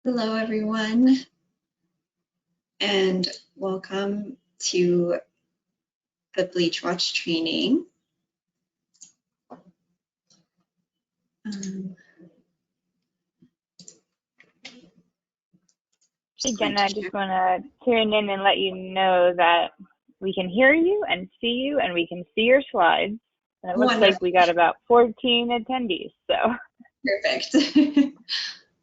Hello, everyone, and welcome to the Bleach Watch training. Hey, Jenna, I just want to tune in and let you know that we can hear you and see you, and we can see your slides. And it looks like we got about 14 attendees, so. Perfect.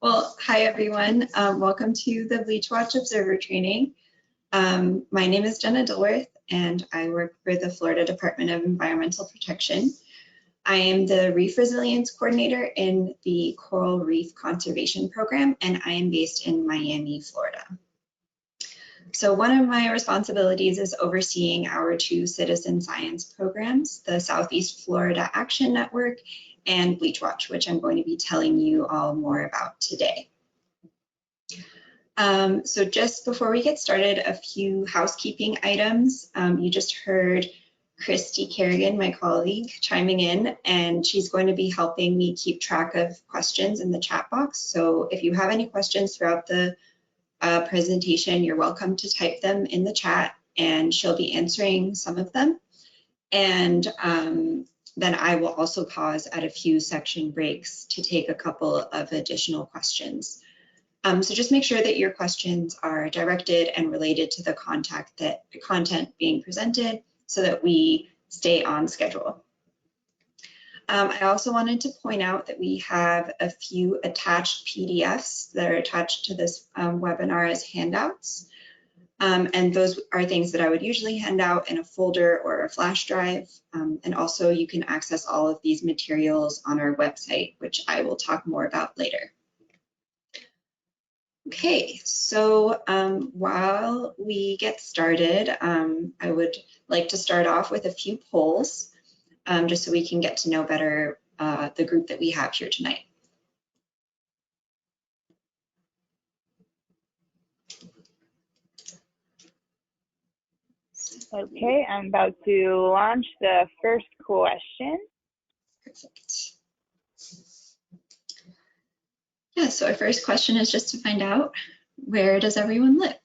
Well, hi, everyone. Welcome to the Bleach Watch Observer training. My name is Jenna Dilworth, and I work for the Florida Department of Environmental Protection. I am the Reef Resilience Coordinator in the Coral Reef Conservation Program, and I am based in Miami, Florida. So one of my responsibilities is overseeing our two citizen science programs, the Southeast Florida Action Network and Bleach Watch, which I'm going to be telling you all more about today. So just before we get started, a few housekeeping items. You just heard Christy Kerrigan, my colleague, chiming in, and she's going to be helping me keep track of questions in the chat box. So if you have any questions throughout the presentation, you're welcome to type them in the chat, and she'll be answering some of them. And then I will also pause at a few section breaks to take a couple of additional questions. So just make sure that your questions are directed and related to the content being presented so that we stay on schedule. I also wanted to point out that we have a few attached PDFs that are attached to this webinar as handouts. And those are things that I would usually hand out in a folder or a flash drive. And also you can access all of these materials on our website, which I will talk more about later. Okay, so while we get started, I would like to start off with a few polls, just so we can get to know better the group that we have here tonight. Okay, I'm about to launch the first question. Perfect. Yeah, so our first question is just to find out, where does everyone live?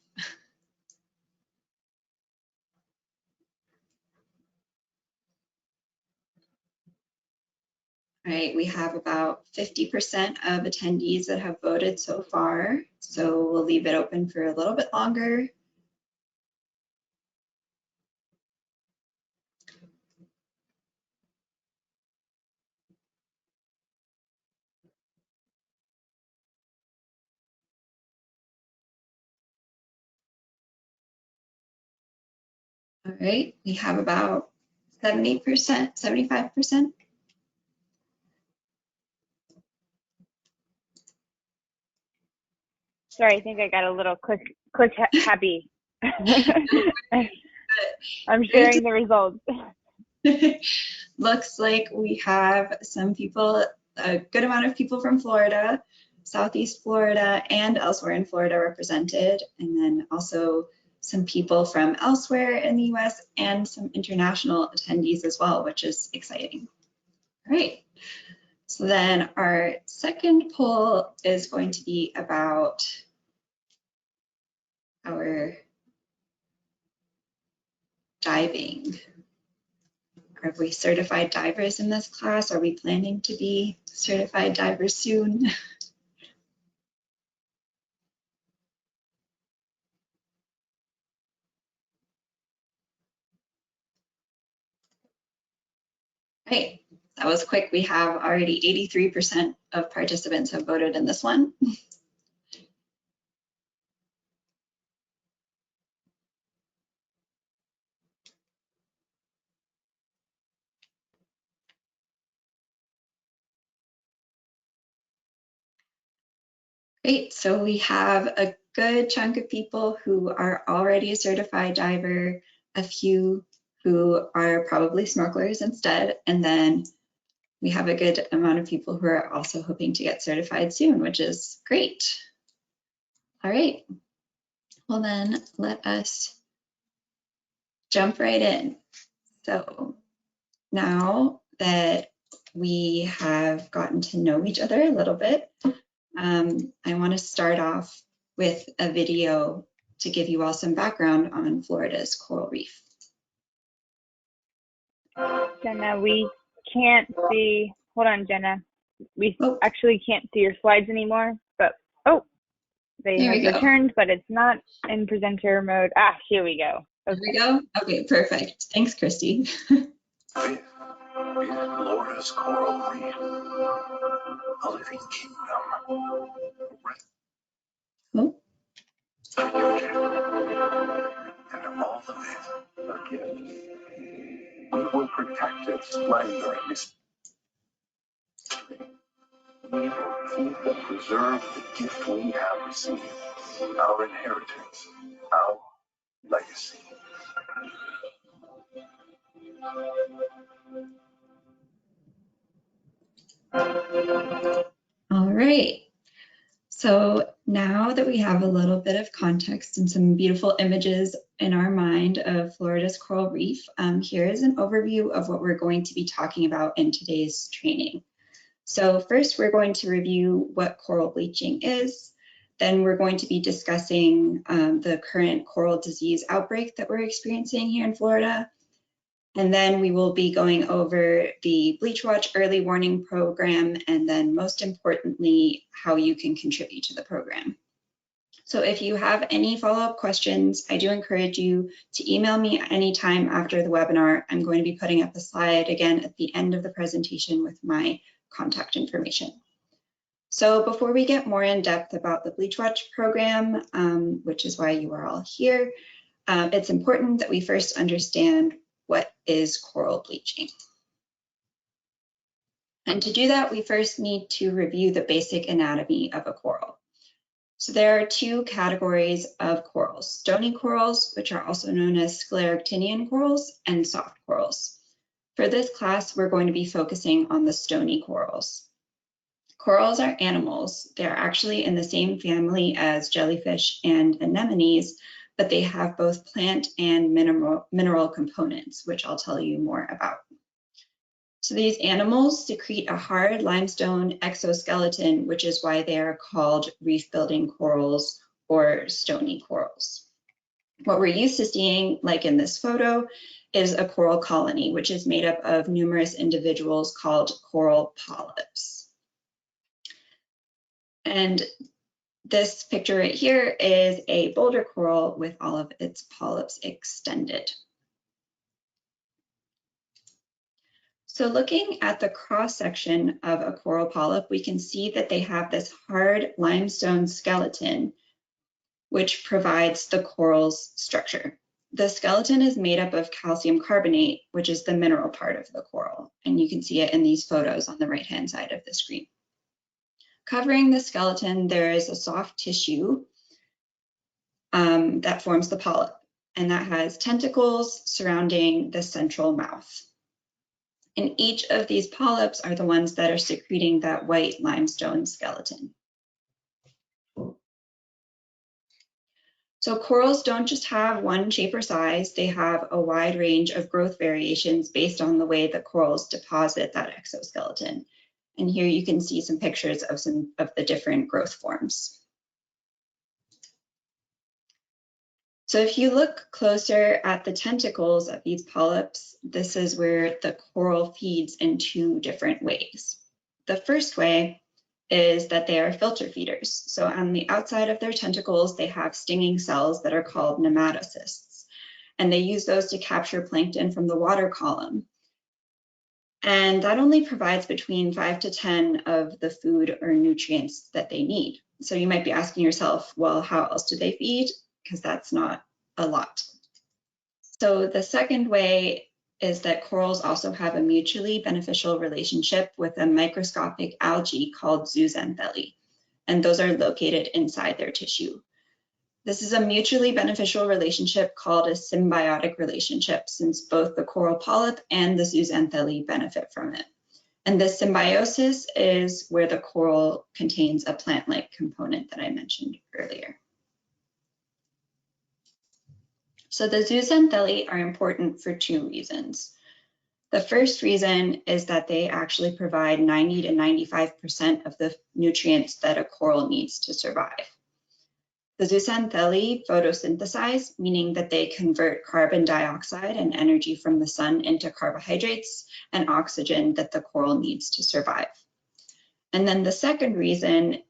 All right, we have about 50% of attendees that have voted so far, so we'll leave it open for a little bit longer. All right, we have about 70%, 75%. Sorry, I think I got a little click happy. I'm sharing the results. Looks like we have some people, a good amount of people from Florida, Southeast Florida, and elsewhere in Florida represented, and then also some people from elsewhere in the US and some international attendees as well, which is exciting. All right, so then our second poll is going to be about our diving. Are we certified divers in this class? Are we planning to be certified divers soon? Right, that was quick. We have already 83% of participants have voted in this one. Great, so we have a good chunk of people who are already a certified diver, a few who are probably snorkelers instead, and then we have a good amount of people who are also hoping to get certified soon, which is great. All right, well then let us jump right in. So now that we have gotten to know each other a little bit, I want to start off with a video to give you all some background on Florida's coral reef. Jenna, we can't see, hold on, Jenna. We actually can't see your slides anymore, but, they have returned, but it's not in presenter mode. Ah, here we go. Okay. Here we go? Okay, perfect. Thanks, Christy. This is Florida's coral reef, a living kingdom. Oh. And all of it a gift. We will protect its splendor and mystery. We will keep and preserve the gift we have received, our inheritance, our legacy. All right. So now that we have a little bit of context and some beautiful images in our mind of Florida's coral reef, here is an overview of what we're going to be talking about in today's training. So first, we're going to review what coral bleaching is. Then we're going to be discussing the current coral disease outbreak that we're experiencing here in Florida. And then we will be going over the BleachWatch Early Warning Program, and then most importantly, how you can contribute to the program. So if you have any follow-up questions, I do encourage you to email me anytime after the webinar. I'm going to be putting up a slide again at the end of the presentation with my contact information. So before we get more in depth about the BleachWatch program, which is why you are all here, it's important that we first understand what is coral bleaching. And to do that, we first need to review the basic anatomy of a coral. So there are two categories of corals: stony corals, which are also known as scleractinian corals, and soft corals. For this class, we're going to be focusing on the stony corals. Corals are animals. They're actually in the same family as jellyfish and anemones, but they have both plant and mineral components, which I'll tell you more about. So these animals secrete a hard limestone exoskeleton, which is why they are called reef-building corals or stony corals. What we're used to seeing, like in this photo, is a coral colony, which is made up of numerous individuals called coral polyps. And this picture right here is a boulder coral with all of its polyps extended. So looking at the cross-section of a coral polyp, we can see that they have this hard limestone skeleton, which provides the coral's structure. The skeleton is made up of calcium carbonate, which is the mineral part of the coral, and you can see it in these photos on the right-hand side of the screen. Covering the skeleton, there is a soft tissue that forms the polyp, and that has tentacles surrounding the central mouth. And each of these polyps are the ones that are secreting that white limestone skeleton. So corals don't just have one shape or size, they have a wide range of growth variations based on the way the corals deposit that exoskeleton. And here you can see some pictures of some of the different growth forms. So if you look closer at the tentacles of these polyps, this is where the coral feeds in two different ways. The first way is that they are filter feeders. So on the outside of their tentacles, they have stinging cells that are called nematocysts, and they use those to capture plankton from the water column. And that only provides between 5 to 10 of the food or nutrients that they need. So you might be asking yourself, well, how else do they feed? Because that's not a lot. So the second way is that corals also have a mutually beneficial relationship with a microscopic algae called Zooxanthallae, and those are located inside their tissue. This is a mutually beneficial relationship called a symbiotic relationship, since both the coral polyp and the Zooxanthallae benefit from it. And this symbiosis is where the coral contains a plant-like component that I mentioned earlier. So the Zooxanthallae are important for two reasons. The first reason is that they actually provide 90 to 95% of the nutrients that a coral needs to survive. The Zooxanthallae photosynthesize, meaning that they convert carbon dioxide and energy from the sun into carbohydrates and oxygen that the coral needs to survive. And then the second reason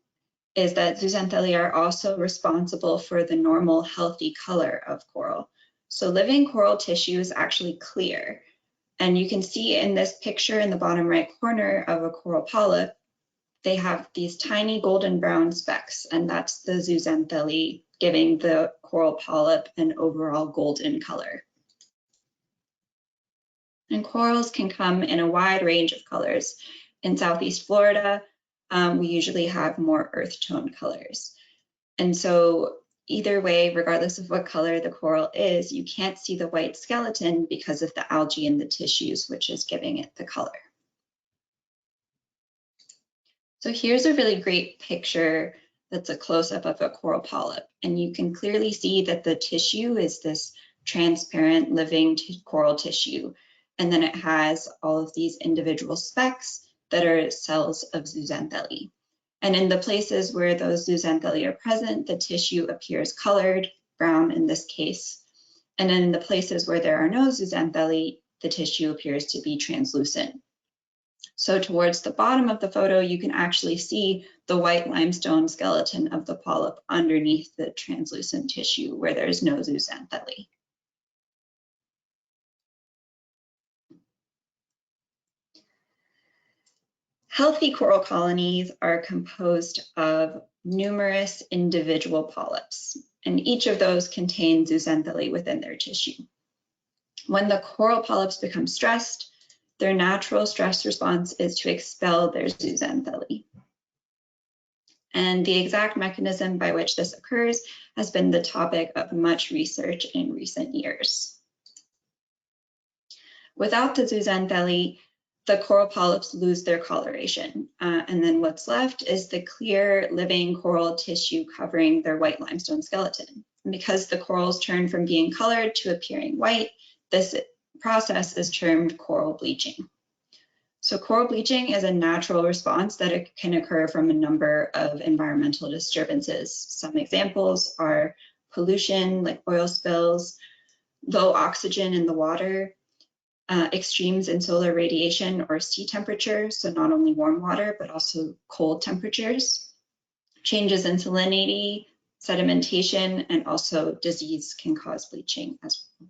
is that Zooxanthallae are also responsible for the normal healthy color of coral. So living coral tissue is actually clear. And you can see in this picture in the bottom right corner of a coral polyp, they have these tiny golden brown specks, and that's the Zooxanthallae giving the coral polyp an overall golden color. And corals can come in a wide range of colors. In Southeast Florida, we usually have more earth tone colors. And so either way, regardless of what color the coral is, you can't see the white skeleton because of the algae in the tissues, which is giving it the color. So here's a really great picture that's a close-up of a coral polyp. And you can clearly see that the tissue is this transparent living coral tissue. And then it has all of these individual specks that are cells of Zooxanthallae. And in the places where those Zooxanthallae are present, the tissue appears colored, brown in this case. And in the places where there are no Zooxanthallae, the tissue appears to be translucent. So towards the bottom of the photo, you can actually see the white limestone skeleton of the polyp underneath the translucent tissue where there's no Zooxanthallae. Healthy coral colonies are composed of numerous individual polyps, and each of those contain Zooxanthallae within their tissue. When the coral polyps become stressed, their natural stress response is to expel their Zooxanthallae. And the exact mechanism by which this occurs has been the topic of much research in recent years. Without the Zooxanthallae, the coral polyps lose their coloration, and then what's left is the clear living coral tissue covering their white limestone skeleton. And because the corals turn from being colored to appearing white, this process is termed coral bleaching. So coral bleaching is a natural response that can occur from a number of environmental disturbances. Some examples are pollution, like oil spills, low oxygen in the water, extremes in solar radiation or sea temperature, so not only warm water, but also cold temperatures, changes in salinity, sedimentation, and also disease can cause bleaching as well.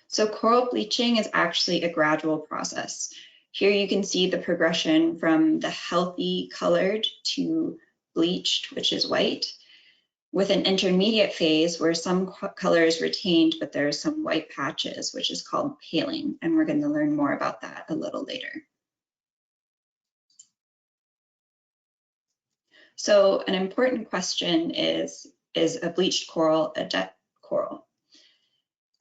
So coral bleaching is actually a gradual process. Here you can see the progression from the healthy colored to bleached, which is white, with an intermediate phase where some color is retained, but there are some white patches, which is called paling, and we're going to learn more about that a little later. So an important question is a bleached coral a dead coral?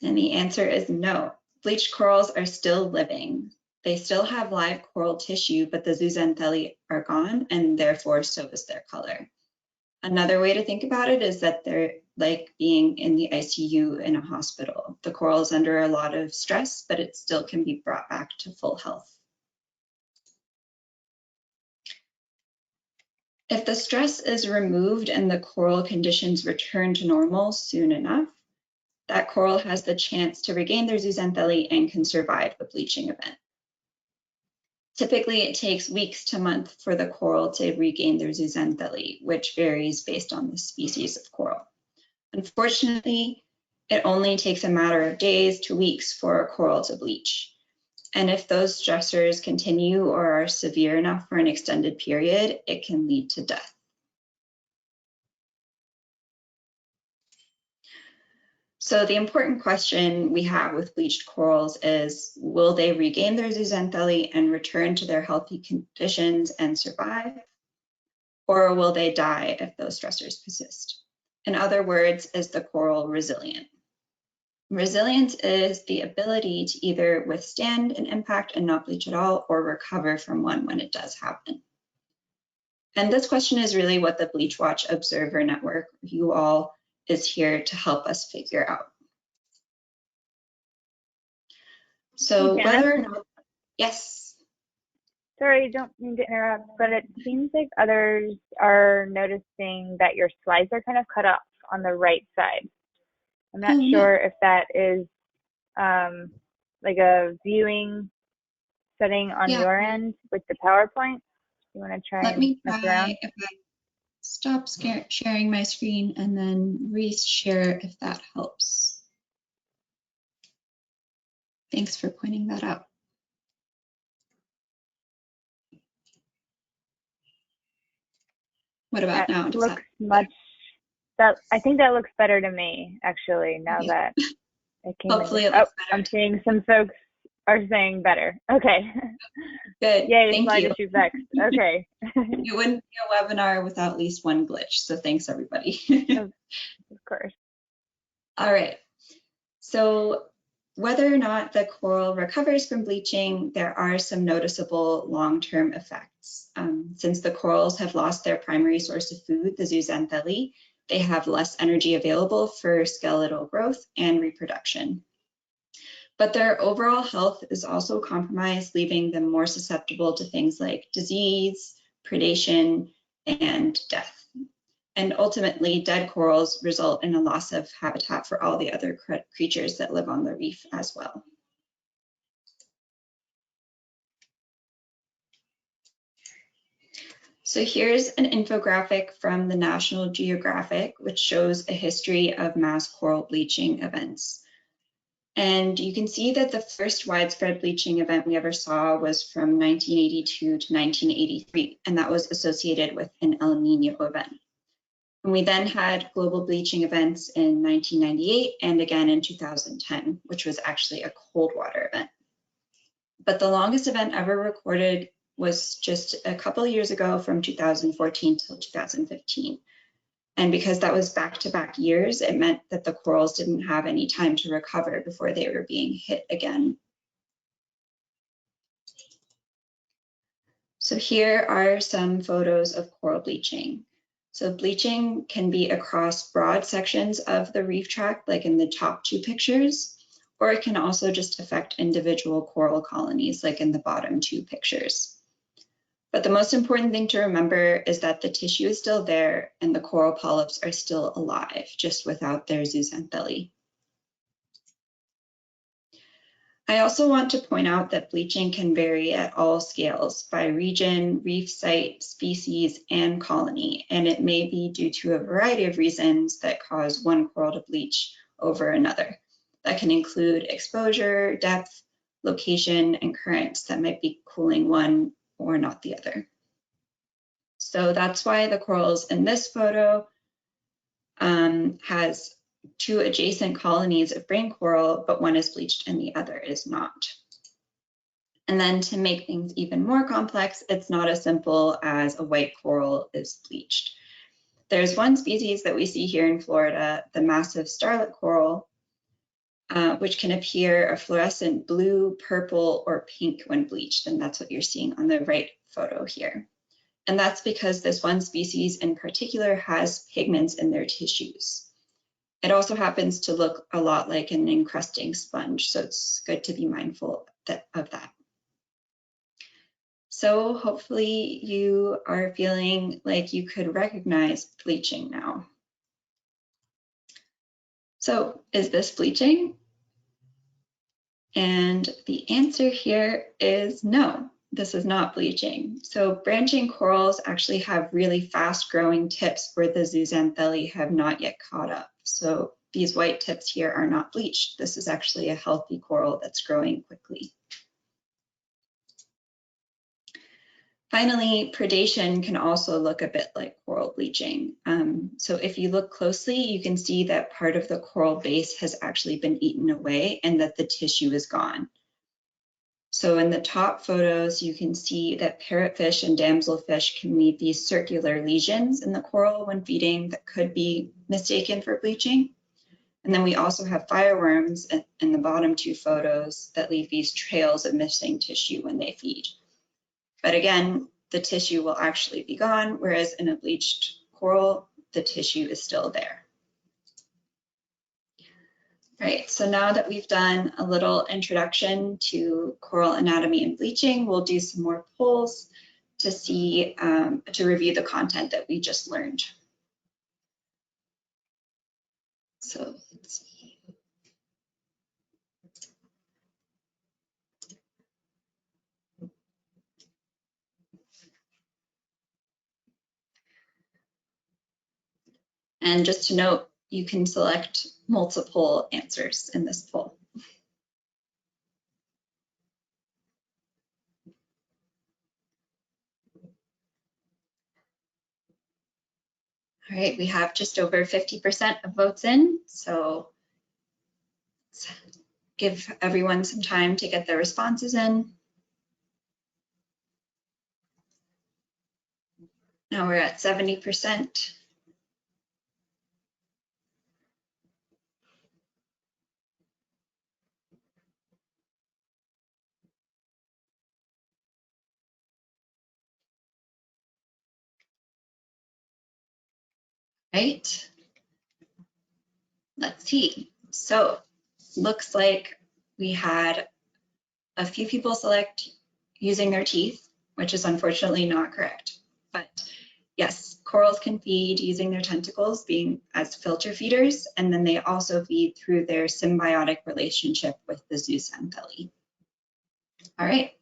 And the answer is no. Bleached corals are still living. They still have live coral tissue, but the Zooxanthallae are gone, and therefore so is their color. Another way to think about it is that they're like being in the ICU in a hospital. The coral is under a lot of stress, but it still can be brought back to full health. If the stress is removed and the coral conditions return to normal soon enough, that coral has the chance to regain their Zooxanthallae and can survive the bleaching event. Typically, it takes weeks to months for the coral to regain their Zooxanthallae, which varies based on the species of coral. Unfortunately, it only takes a matter of days to weeks for a coral to bleach. And if those stressors continue or are severe enough for an extended period, it can lead to death. So the important question we have with bleached corals is, will they regain their Zooxanthallae and return to their healthy conditions and survive? Or will they die if those stressors persist? In other words, is the coral resilient? Resilience is the ability to either withstand an impact and not bleach at all, or recover from one when it does happen. And this question is really what the BleachWatch Observer Network, you all, is here to help us figure out. So Hey, whether or not, yes. Sorry, don't mean to interrupt, but it seems like others are noticing that your slides are kind of cut off on the right side. I'm not sure if that is like a viewing setting on your end with the PowerPoint. You want to try Let and me mess try around? if I stop sharing my screen and then re-share if that helps. Thanks for pointing that out. What about now? Does looks much. I think that looks better to me, actually, now that it came Hopefully in. it looks better. I'm seeing some folks are saying better. Okay. Good. Yay, Thank slide you. issue fixed. Okay. It wouldn't be a webinar without at least one glitch. So thanks, everybody. Of course. All right. So whether or not the coral recovers from bleaching, there are some noticeable long-term effects. Since the corals have lost their primary source of food, the Zooxanthallae, they have less energy available for skeletal growth and reproduction. But their overall health is also compromised, leaving them more susceptible to things like disease, predation, and death. And ultimately, dead corals result in a loss of habitat for all the other creatures that live on the reef as well. So here's an infographic from the National Geographic, which shows a history of mass coral bleaching events. And you can see that the first widespread bleaching event we ever saw was from 1982 to 1983, and that was associated with an El Nino event. And we then had global bleaching events in 1998 and again in 2010, which was actually a cold water event. But the longest event ever recorded was just a couple of years ago from 2014 till 2015. And because that was back-to-back years, it meant that the corals didn't have any time to recover before they were being hit again. So here are some photos of coral bleaching. So bleaching can be across broad sections of the reef tract, like in the top two pictures, or it can also just affect individual coral colonies, like in the bottom two pictures. But the most important thing to remember is that the tissue is still there and the coral polyps are still alive, just without their zooxanthallae. I also want to point out that bleaching can vary at all scales by region, reef site, species, and colony, and it may be due to a variety of reasons that cause one coral to bleach over another. That can include exposure, depth, location, and currents that might be cooling one or not the other. So that's why the corals in this photo has two adjacent colonies of brain coral, but one is bleached and the other is not. And then to make things even more complex, it's not as simple as a white coral is bleached. There's one species that we see here in Florida, the massive starlet coral, which can appear a fluorescent blue, purple, or pink when bleached, and that's what you're seeing on the right photo here. And that's because this one species in particular has pigments in their tissues. It also happens to look a lot like an encrusting sponge, so it's good to be mindful of that. So hopefully you are feeling like you could recognize bleaching now. So is this bleaching? And the answer here is no, this is not bleaching. So branching corals actually have really fast growing tips where the zooxanthallae have not yet caught up. So these white tips here are not bleached. This is actually a healthy coral that's growing quickly. Finally, predation can also look a bit like coral bleaching. So if you look closely, you can see that part of the coral base has actually been eaten away and that the tissue is gone. So in the top photos, you can see that parrotfish and damselfish can leave these circular lesions in the coral when feeding that could be mistaken for bleaching. And then we also have fireworms in the bottom two photos that leave these trails of missing tissue when they feed. But again, the tissue will actually be gone, whereas in a bleached coral, the tissue is still there. All right, so now that we've done a little introduction to coral anatomy and bleaching, we'll do some more polls to see, to review the content that we just learned. So let's see. And just to note, you can select multiple answers in this poll. All right, we have just over 50% of votes in, so let's give everyone some time to get their responses in. Now we're at 70%. Right, let's see. So looks like we had a few people select using their teeth, which is unfortunately not correct. But yes, corals can feed using their tentacles, being as filter feeders, and then they also feed through their symbiotic relationship with the Zooxanthallae. All right.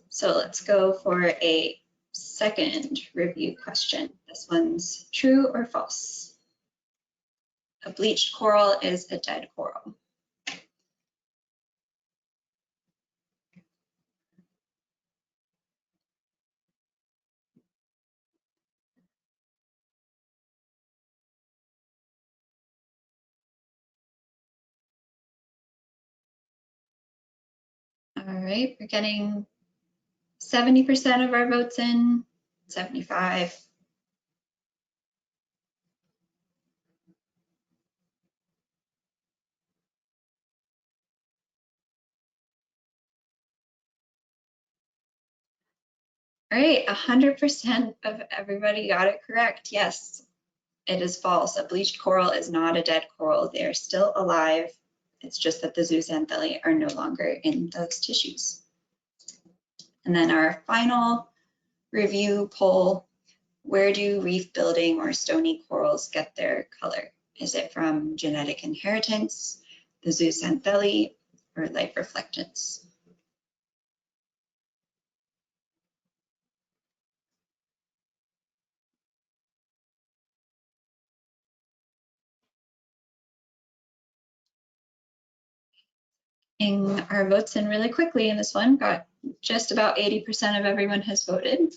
So let's go for a second review question. This one's true or false? A bleached coral is a dead coral. All right, we're getting 70% of our votes in, 75. All right, 100% of everybody got it correct. Yes, it is false. A bleached coral is not a dead coral. They are still alive. It's just that the Zooxanthallae are no longer in those tissues. And then our final review poll, where do reef-building or stony corals get their color? Is it from genetic inheritance, the Zooxanthallae, or light reflectance? Our votes in really quickly in this one, got just about 80% of everyone has voted.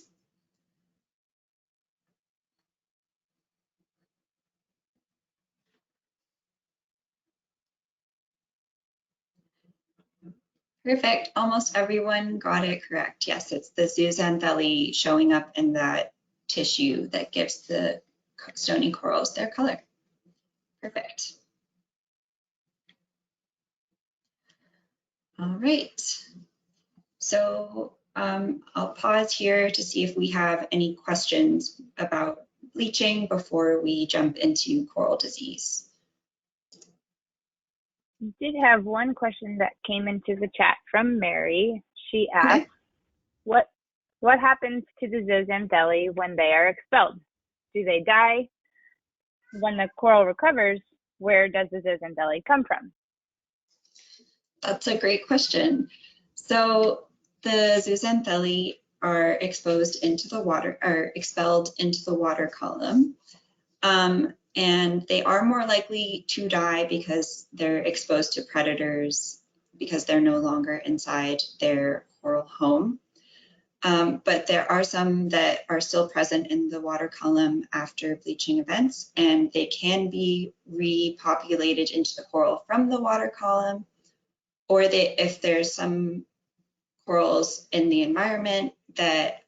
Perfect, almost everyone got it correct. Yes, it's the Zooxanthallae showing up in that tissue that gives the stony corals their color. Perfect. All right, so I'll pause here to see if we have any questions about bleaching before we jump into coral disease. We did have one question that came into the chat from Mary. She asked, okay, what happens to the Zooxanthallae when they are expelled? Do they die? When the coral recovers, where does the Zooxanthallae come from? That's a great question. So the Zooxanthallae are exposed into the water, or expelled into the water column. And they are more likely to die because they're exposed to predators, because they're no longer inside their coral home. But there are some that are still present in the water column after bleaching events, and they can be repopulated into the coral from the water column, or if there's some corals in the environment that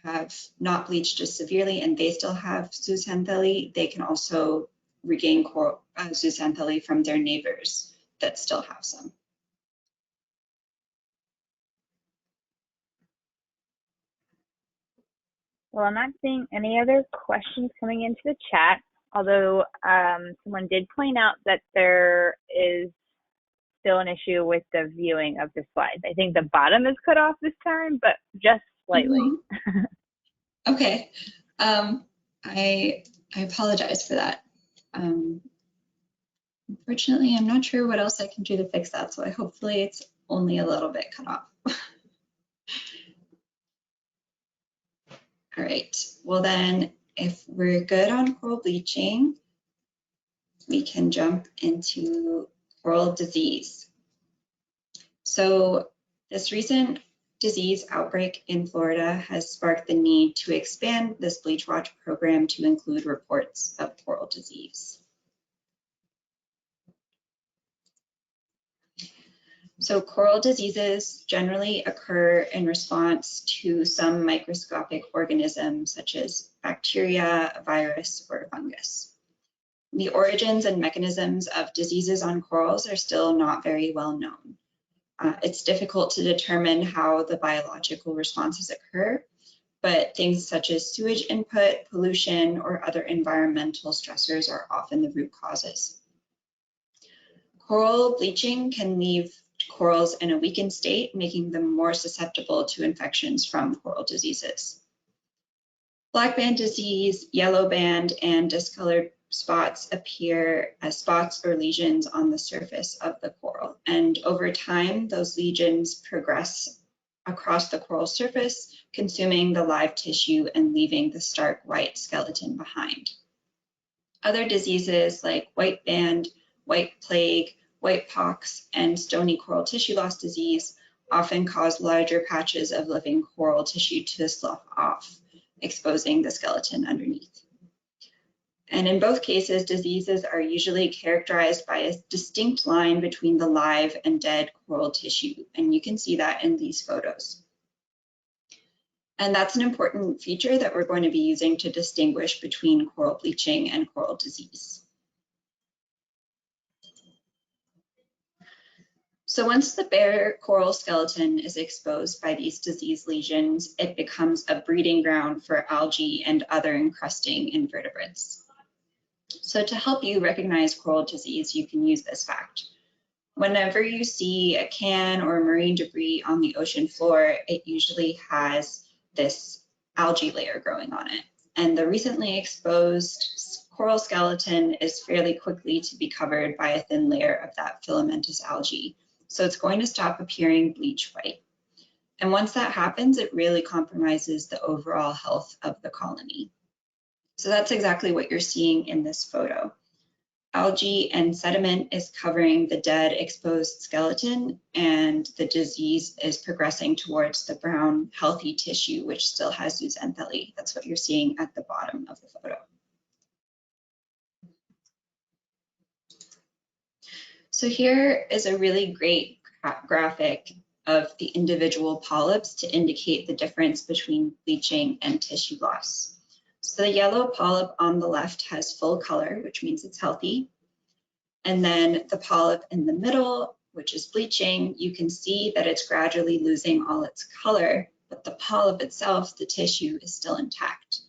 have not bleached as severely and they still have Zooxanthallae, they can also regain Zooxanthallae from their neighbors that still have some. Well, I'm not seeing any other questions coming into the chat, although someone did point out that there is still an issue with the viewing of the slides. I think the bottom is cut off this time, but just slightly. Mm-hmm. Okay. I apologize for that. Unfortunately, I'm not sure what else I can do to fix that, so hopefully it's only a little bit cut off. All right, well then, if we're good on coral bleaching, we can jump into coral disease. So this recent disease outbreak in Florida has sparked the need to expand this BleachWatch program to include reports of coral disease. So coral diseases generally occur in response to some microscopic organisms such as bacteria, a virus, or a fungus. The origins and mechanisms of diseases on corals are still not very well known. It's difficult to determine how the biological responses occur, but things such as sewage input, pollution, or other environmental stressors are often the root causes. Coral bleaching can leave corals in a weakened state, making them more susceptible to infections from coral diseases. Black band disease, yellow band, and discolored spots appear as spots or lesions on the surface of the coral. And over time, those lesions progress across the coral surface, consuming the live tissue and leaving the stark white skeleton behind. Other diseases like white band, white plague, white pox, and stony coral tissue loss disease often cause larger patches of living coral tissue to slough off, exposing the skeleton underneath. And in both cases, diseases are usually characterized by a distinct line between the live and dead coral tissue, and you can see that in these photos. And that's an important feature that we're going to be using to distinguish between coral bleaching and coral disease. So once the bare coral skeleton is exposed by these disease lesions, it becomes a breeding ground for algae and other encrusting invertebrates. So to help you recognize coral disease, you can use this fact. Whenever you see a can or marine debris on the ocean floor, it usually has this algae layer growing on it. And the recently exposed coral skeleton is fairly quickly to be covered by a thin layer of that filamentous algae. So it's going to stop appearing bleach white. And once that happens, it really compromises the overall health of the colony. So that's exactly what you're seeing in this photo. Algae and sediment is covering the dead exposed skeleton, and the disease is progressing towards the brown healthy tissue, which still has Zooxanthallae. That's what you're seeing at the bottom of the photo. So here is a really great graphic of the individual polyps to indicate the difference between bleaching and tissue loss. So the yellow polyp on the left has full color, which means it's healthy. And then the polyp in the middle, which is bleaching, you can see that it's gradually losing all its color, but the polyp itself, the tissue, is still intact.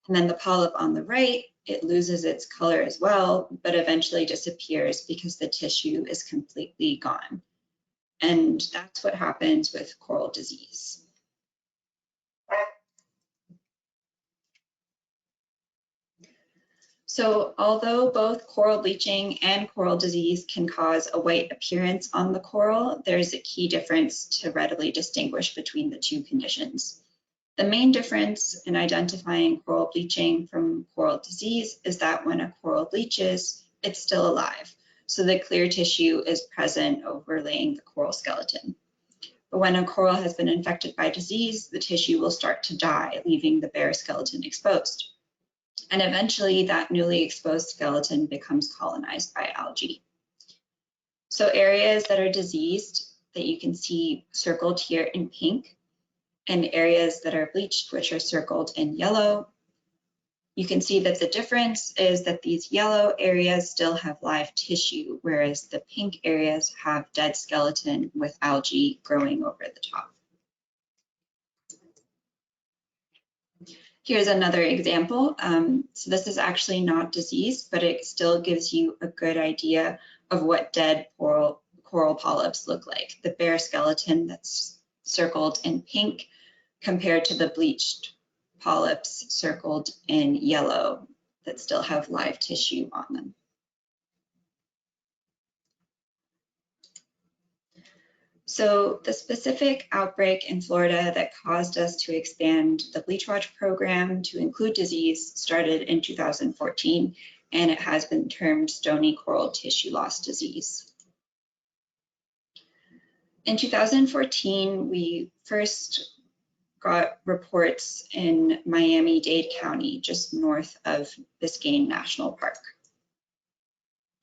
And then the polyp on the right, it loses its color as well, but eventually disappears because the tissue is completely gone. And that's what happens with coral disease. So although both coral bleaching and coral disease can cause a white appearance on the coral, there's a key difference to readily distinguish between the two conditions. The main difference in identifying coral bleaching from coral disease is that when a coral bleaches, it's still alive. So the clear tissue is present overlaying the coral skeleton. But when a coral has been infected by disease, the tissue will start to die, leaving the bare skeleton exposed. And eventually that newly exposed skeleton becomes colonized by algae. So areas that are diseased that you can see circled here in pink, and areas that are bleached, which are circled in yellow, you can see that the difference is that these yellow areas still have live tissue, whereas the pink areas have dead skeleton with algae growing over the top. Here's another example. So this is actually not diseased, but it still gives you a good idea of what dead coral polyps look like. The bare skeleton that's circled in pink compared to the bleached polyps circled in yellow that still have live tissue on them. So the specific outbreak in Florida that caused us to expand the BleachWatch program to include disease started in 2014, and it has been termed Stony coral tissue loss disease. In 2014, we first got reports in Miami-Dade County, just north of Biscayne National Park.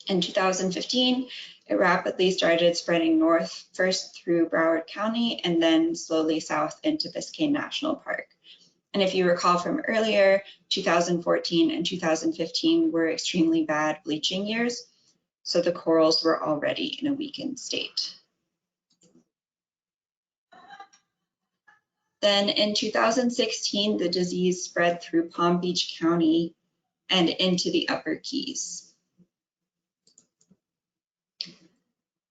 In 2015, it rapidly started spreading north, first through Broward County and then slowly south into Biscayne National Park. And if you recall from earlier, 2014 and 2015 were extremely bad bleaching years, so the corals were already in a weakened state. Then in 2016, the disease spread through Palm Beach County and into the Upper Keys.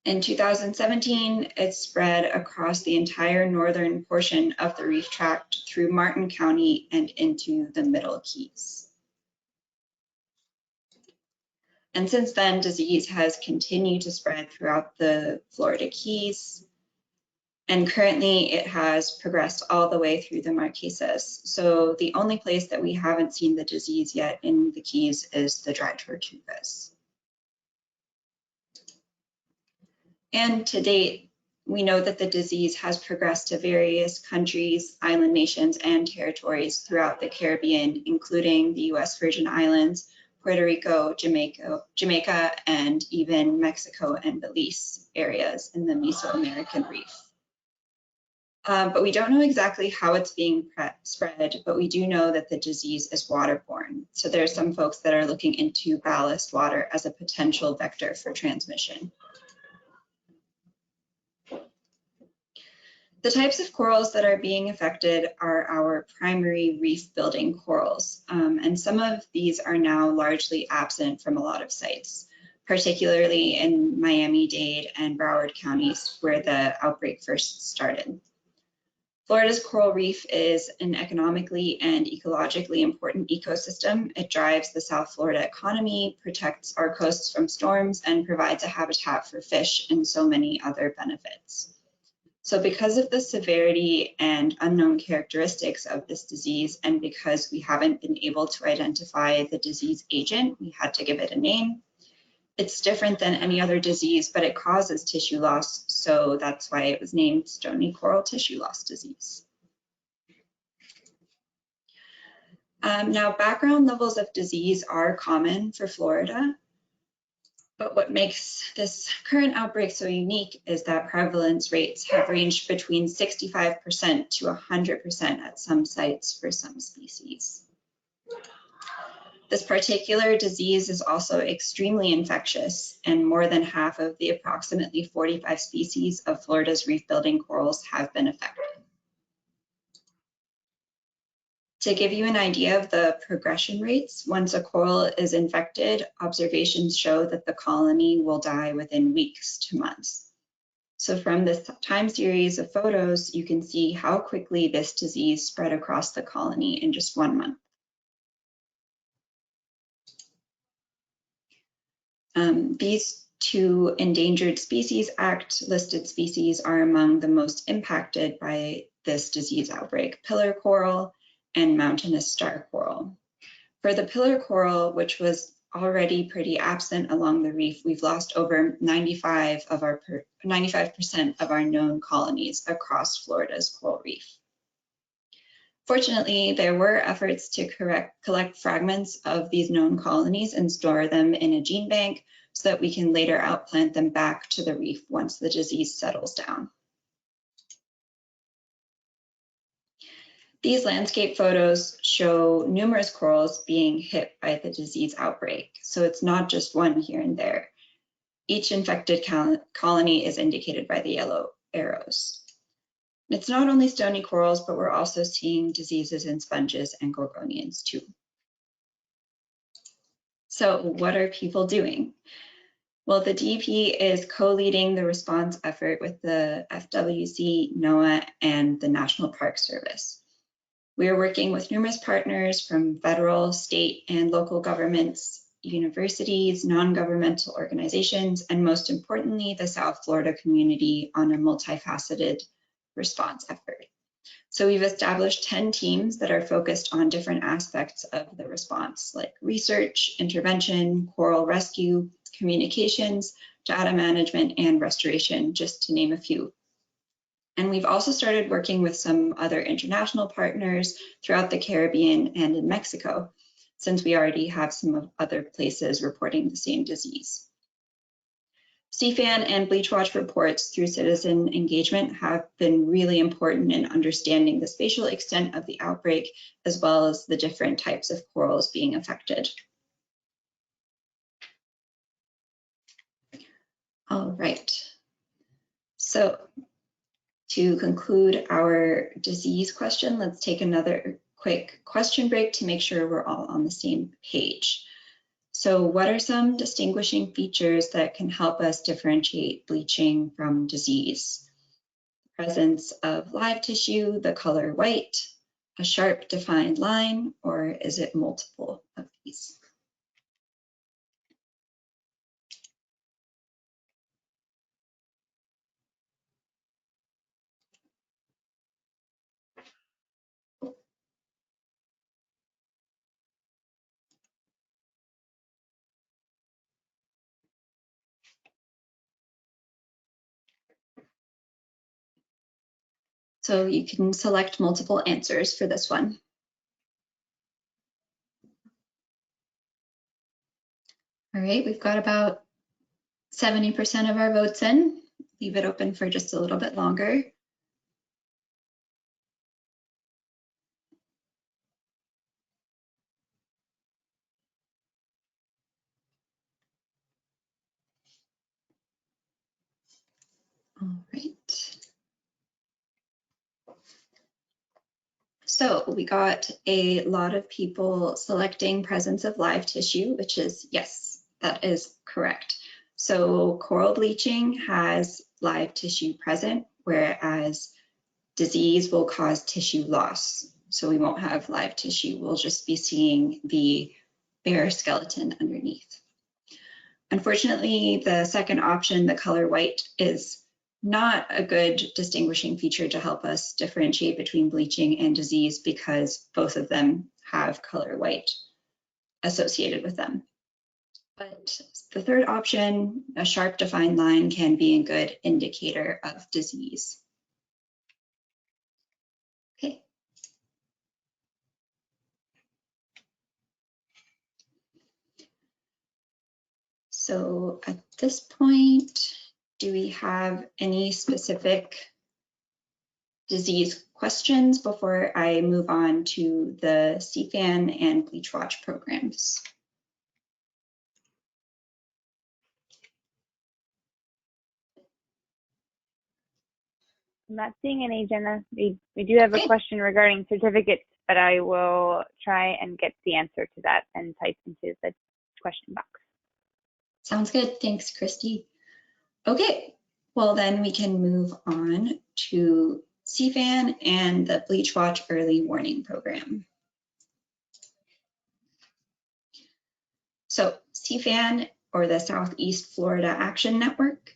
In 2017, it spread across the entire northern portion of the reef tract through Martin County and into the Middle Keys. And since then, disease has continued to spread throughout the Florida Keys. And currently it has progressed all the way through the Marquesas. So the only place that we haven't seen the disease yet in the Keys is the dry tortugas. And to date, we know that the disease has progressed to various countries, island nations, and territories throughout the Caribbean, including the US Virgin Islands, Puerto Rico, Jamaica, and even Mexico and Belize areas in the Mesoamerican Reef. But we don't know exactly how it's being spread, but we do know that the disease is waterborne. So there are some folks that are looking into ballast water as a potential vector for transmission. The types of corals that are being affected are our primary reef-building corals, and some of these are now largely absent from a lot of sites, particularly in Miami-Dade and Broward counties where the outbreak first started. Florida's coral reef is an economically and ecologically important ecosystem. It drives the South Florida economy, protects our coasts from storms, and provides a habitat for fish and so many other benefits. So because of the severity and unknown characteristics of this disease, and because we haven't been able to identify the disease agent, we had to give it a name. It's different than any other disease, but it causes tissue loss, so that's why it was named Stony coral tissue loss disease. Now, background levels of disease are common for Florida, but what makes this current outbreak so unique is that prevalence rates have ranged between 65% to 100% at some sites for some species. This particular disease is also extremely infectious, and more than half of the approximately 45 species of Florida's reef-building corals have been affected. To give you an idea of the progression rates, once a coral is infected, observations show that the colony will die within weeks to months. So from this time series of photos, you can see how quickly this disease spread across the colony in just 1 month. These 2 Endangered Species Act listed species are among the most impacted by this disease outbreak: pillar coral and mountainous star coral. For the pillar coral, which was already pretty absent along the reef, we've lost over 95% of our known colonies across Florida's coral reef. Fortunately, there were efforts to collect fragments of these known colonies and store them in a gene bank so that we can later outplant them back to the reef once the disease settles down. These landscape photos show numerous corals being hit by the disease outbreak, so it's not just one here and there. Each infected colony is indicated by the yellow arrows. It's not only stony corals, but we're also seeing diseases in sponges and gorgonians too. So what are people doing? Well, the DEP is co-leading the response effort with the FWC, NOAA, and the National Park Service. We are working with numerous partners from federal, state, and local governments, universities, non-governmental organizations, and most importantly, the South Florida community on a multifaceted response effort. So we've established 10 teams that are focused on different aspects of the response, like research, intervention, coral rescue, communications, data management, and restoration, just to name a few. And we've also started working with some other international partners throughout the Caribbean and in Mexico, since we already have some other places reporting the same disease. SEAFAN and BleachWatch reports through citizen engagement have been really important in understanding the spatial extent of the outbreak, as well as the different types of corals being affected. All right, so to conclude our disease question, let's take another quick question break to make sure we're all on the same page. So what are some distinguishing features that can help us differentiate bleaching from disease? Presence of live tissue, the color white, a sharp defined line, or is it multiple of these? So you can select multiple answers for this one. All right, we've got about 70% of our votes in. Leave it open for just a little bit longer. All right. So we got a lot of people selecting presence of live tissue, which is yes, that is correct. So coral bleaching has live tissue present, whereas disease will cause tissue loss. So we won't have live tissue. We'll just be seeing the bare skeleton underneath. Unfortunately, the second option, the color white, is not a good distinguishing feature to help us differentiate between bleaching and disease because both of them have color white associated with them. But the third option, a sharp defined line, can be a good indicator of disease. Okay. So at this point, do we have any specific disease questions before I move on to the SEAFAN and BleachWatch programs? I'm not seeing any, Jenna. We do have a question regarding certificates, but I will try and get the answer to that and type into the question box. Sounds good. Thanks, Christy. Okay, well then we can move on to SEAFAN and the BleachWatch Early Warning Program. So SEAFAN, or the Southeast Florida Action Network.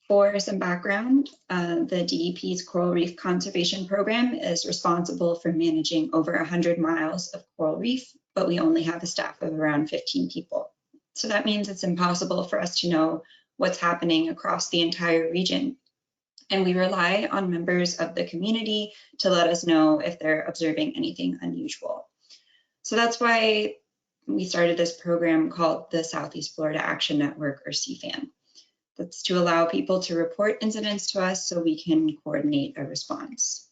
For some background, the DEP's Coral Reef Conservation Program is responsible for managing over 100 miles of coral reef, but we only have a staff of around 15 people. So that means it's impossible for us to know what's happening across the entire region. And we rely on members of the community to let us know if they're observing anything unusual. So that's why we started this program called the Southeast Florida Action Network, or SEAFAN. That's to allow people to report incidents to us so we can coordinate a response.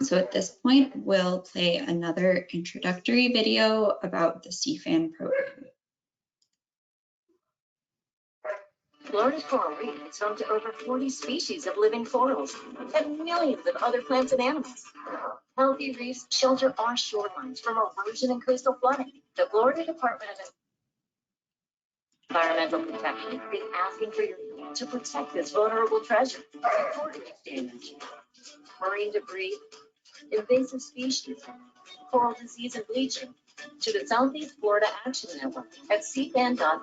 So at this point, we'll play another introductory video about the SEAFAN program. Florida's coral reef is home to over 40 species of living corals and millions of other plants and animals. Healthy reefs shelter our shorelines from erosion and coastal flooding. The Florida Department of Environmental Protection is asking for your help to protect this vulnerable treasure. Report reef damage, marine debris, invasive species, coral disease, and bleaching to the Southeast Florida Action Network at SEAFAN.net.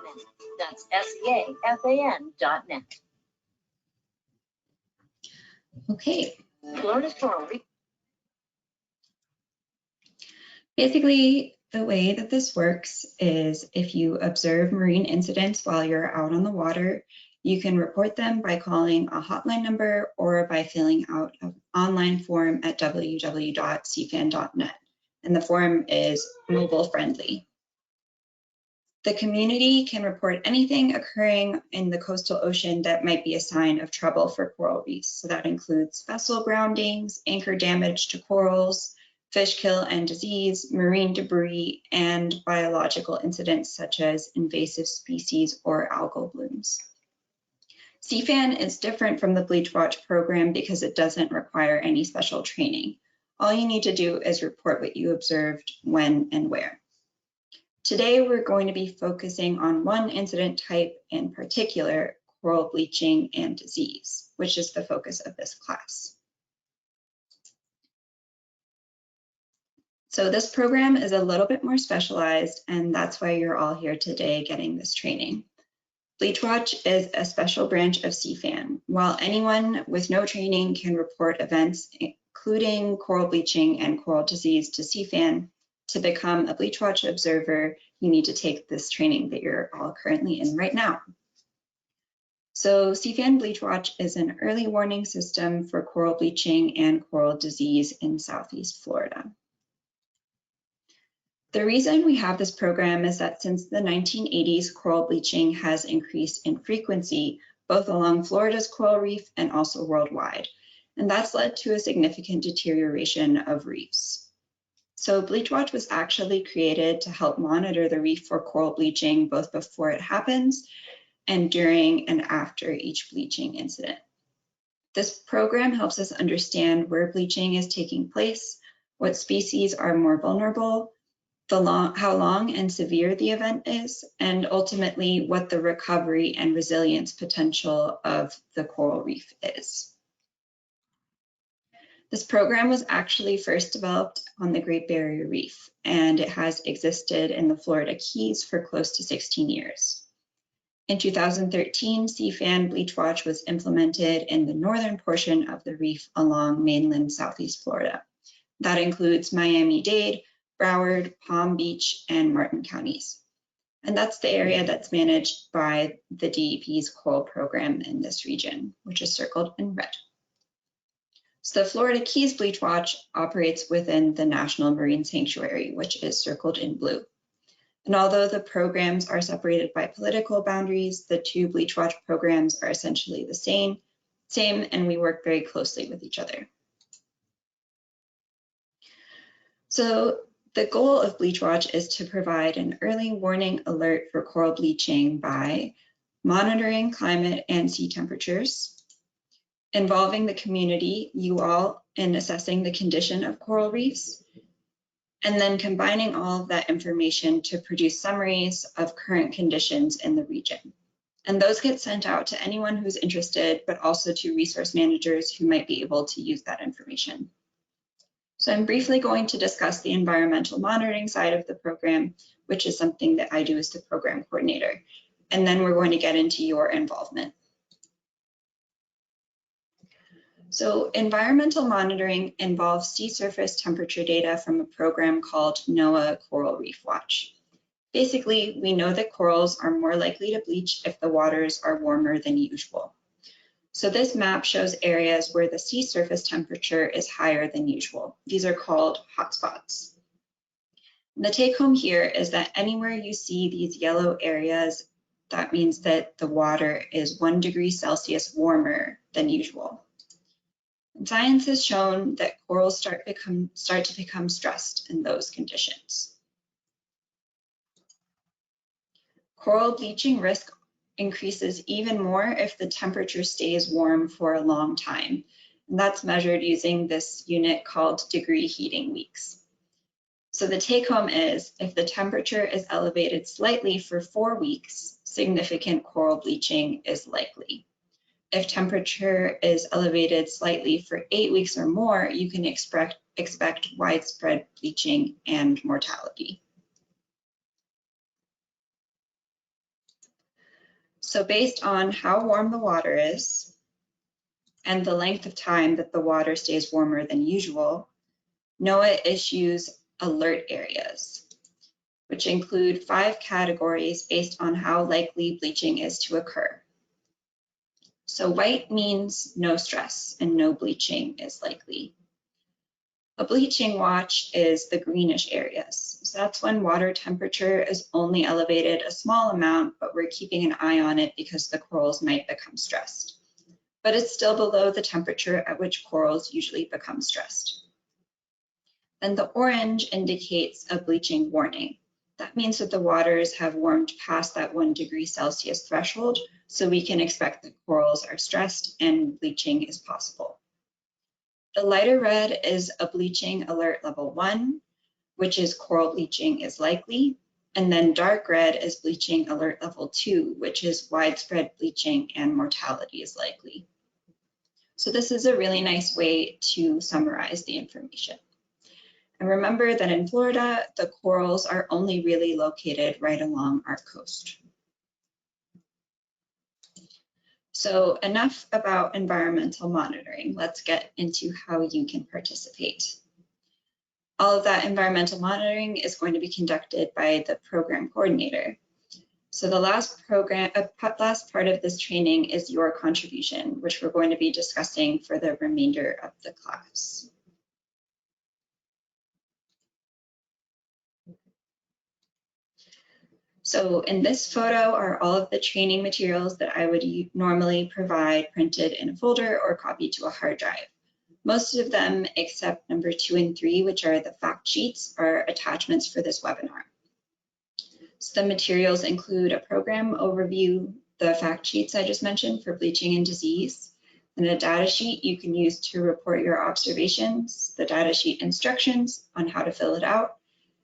That's SEAFAN.net. Okay. Florida's coral reef. Basically, the way that this works is if you observe marine incidents while you're out on the water, you can report them by calling a hotline number or by filling out an online form at www.seafan.net. And the form is mobile friendly. The community can report anything occurring in the coastal ocean that might be a sign of trouble for coral reefs. So that includes vessel groundings, anchor damage to corals, fish kill and disease, marine debris, and biological incidents such as invasive species or algal blooms. SEAFAN is different from the BleachWatch program because it doesn't require any special training. All you need to do is report what you observed, when, and where. Today, we're going to be focusing on one incident type in particular, coral bleaching and disease, which is the focus of this class. So this program is a little bit more specialized, and that's why you're all here today getting this training. BleachWatch is a special branch of SEAFAN. While anyone with no training can report events, including coral bleaching and coral disease, to SEAFAN, to become a BleachWatch observer, you need to take this training that you're all currently in right now. So SEAFAN BleachWatch is an early warning system for coral bleaching and coral disease in Southeast Florida. The reason we have this program is that since the 1980s, coral bleaching has increased in frequency, both along Florida's coral reef and also worldwide. And that's led to a significant deterioration of reefs. So BleachWatch was actually created to help monitor the reef for coral bleaching both before it happens and during and after each bleaching incident. This program helps us understand where bleaching is taking place, what species are more vulnerable, how long and severe the event is, and ultimately what the recovery and resilience potential of the coral reef is. This program was actually first developed on the Great Barrier Reef, and it has existed in the Florida Keys for close to 16 years. In 2013, SEAFAN BleachWatch was implemented in the northern portion of the reef along mainland Southeast Florida. That includes Miami-Dade, Broward, Palm Beach, and Martin counties. And that's the area that's managed by the DEP's coral program in this region, which is circled in red. So the Florida Keys BleachWatch operates within the National Marine Sanctuary, which is circled in blue. And although the programs are separated by political boundaries, the two BleachWatch programs are essentially the same, and we work very closely with each other. So the goal of BleachWatch is to provide an early warning alert for coral bleaching by monitoring climate and sea temperatures, involving the community, you all, in assessing the condition of coral reefs, and then combining all of that information to produce summaries of current conditions in the region. And those get sent out to anyone who's interested, but also to resource managers who might be able to use that information. So I'm briefly going to discuss the environmental monitoring side of the program, which is something that I do as the program coordinator. And then we're going to get into your involvement. So environmental monitoring involves sea surface temperature data from a program called NOAA Coral Reef Watch. Basically, we know that corals are more likely to bleach if the waters are warmer than usual. So this map shows areas where the sea surface temperature is higher than usual. These are called hotspots. The take home here is that anywhere you see these yellow areas, that means that the water is 1 degree Celsius warmer than usual. Science has shown that corals start to become stressed in those conditions. Coral bleaching risk increases even more if the temperature stays warm for a long time. And that's measured using this unit called degree heating weeks. So the take home is, if the temperature is elevated slightly for 4 weeks, significant coral bleaching is likely. If temperature is elevated slightly for 8 weeks or more, you can expect widespread bleaching and mortality. So based on how warm the water is and the length of time that the water stays warmer than usual, NOAA issues alert areas, which include 5 categories based on how likely bleaching is to occur. So white means no stress and no bleaching is likely. A bleaching watch is the greenish areas. So that's when water temperature is only elevated a small amount, but we're keeping an eye on it because the corals might become stressed. But it's still below the temperature at which corals usually become stressed. Then the orange indicates a bleaching warning. That means that the waters have warmed past that 1 degree Celsius threshold, so we can expect that corals are stressed and bleaching is possible. The lighter red is a bleaching alert level 1, which is coral bleaching is likely. And then dark red is bleaching alert level 2, which is widespread bleaching and mortality is likely. So this is a really nice way to summarize the information. And remember that in Florida, the corals are only really located right along our coast. So enough about environmental monitoring. Let's get into how you can participate. All of that environmental monitoring is going to be conducted by the program coordinator. So the last part of this training is your contribution, which we're going to be discussing for the remainder of the class. So in this photo are all of the training materials that I would normally provide printed in a folder or copied to a hard drive. Most of them, except number 2 and 3, which are the fact sheets, are attachments for this webinar. So the materials include a program overview, the fact sheets I just mentioned for bleaching and disease, and a data sheet you can use to report your observations, the data sheet instructions on how to fill it out,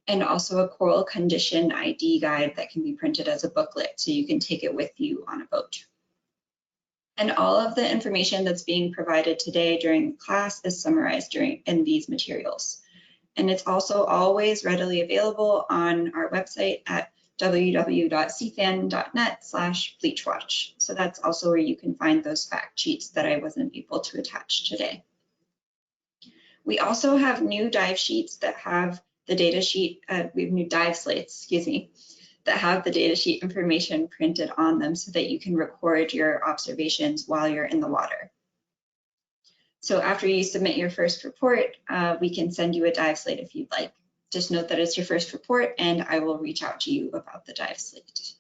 and also a coral condition ID guide that can be printed as a booklet so you can take it with you on a boat. And all of the information that's being provided today during the class is summarized in these materials. And it's also always readily available on our website at www.seafan.net/bleachwatch. So that's also where you can find those fact sheets that I wasn't able to attach today. We also have new dive sheets that have the data sheet, we have new dive slates, excuse me, that have the data sheet information printed on them so that you can record your observations while you're in the water. So after you submit your first report, we can send you a dive slate if you'd like. Just note that it's your first report and I will reach out to you about the dive slate.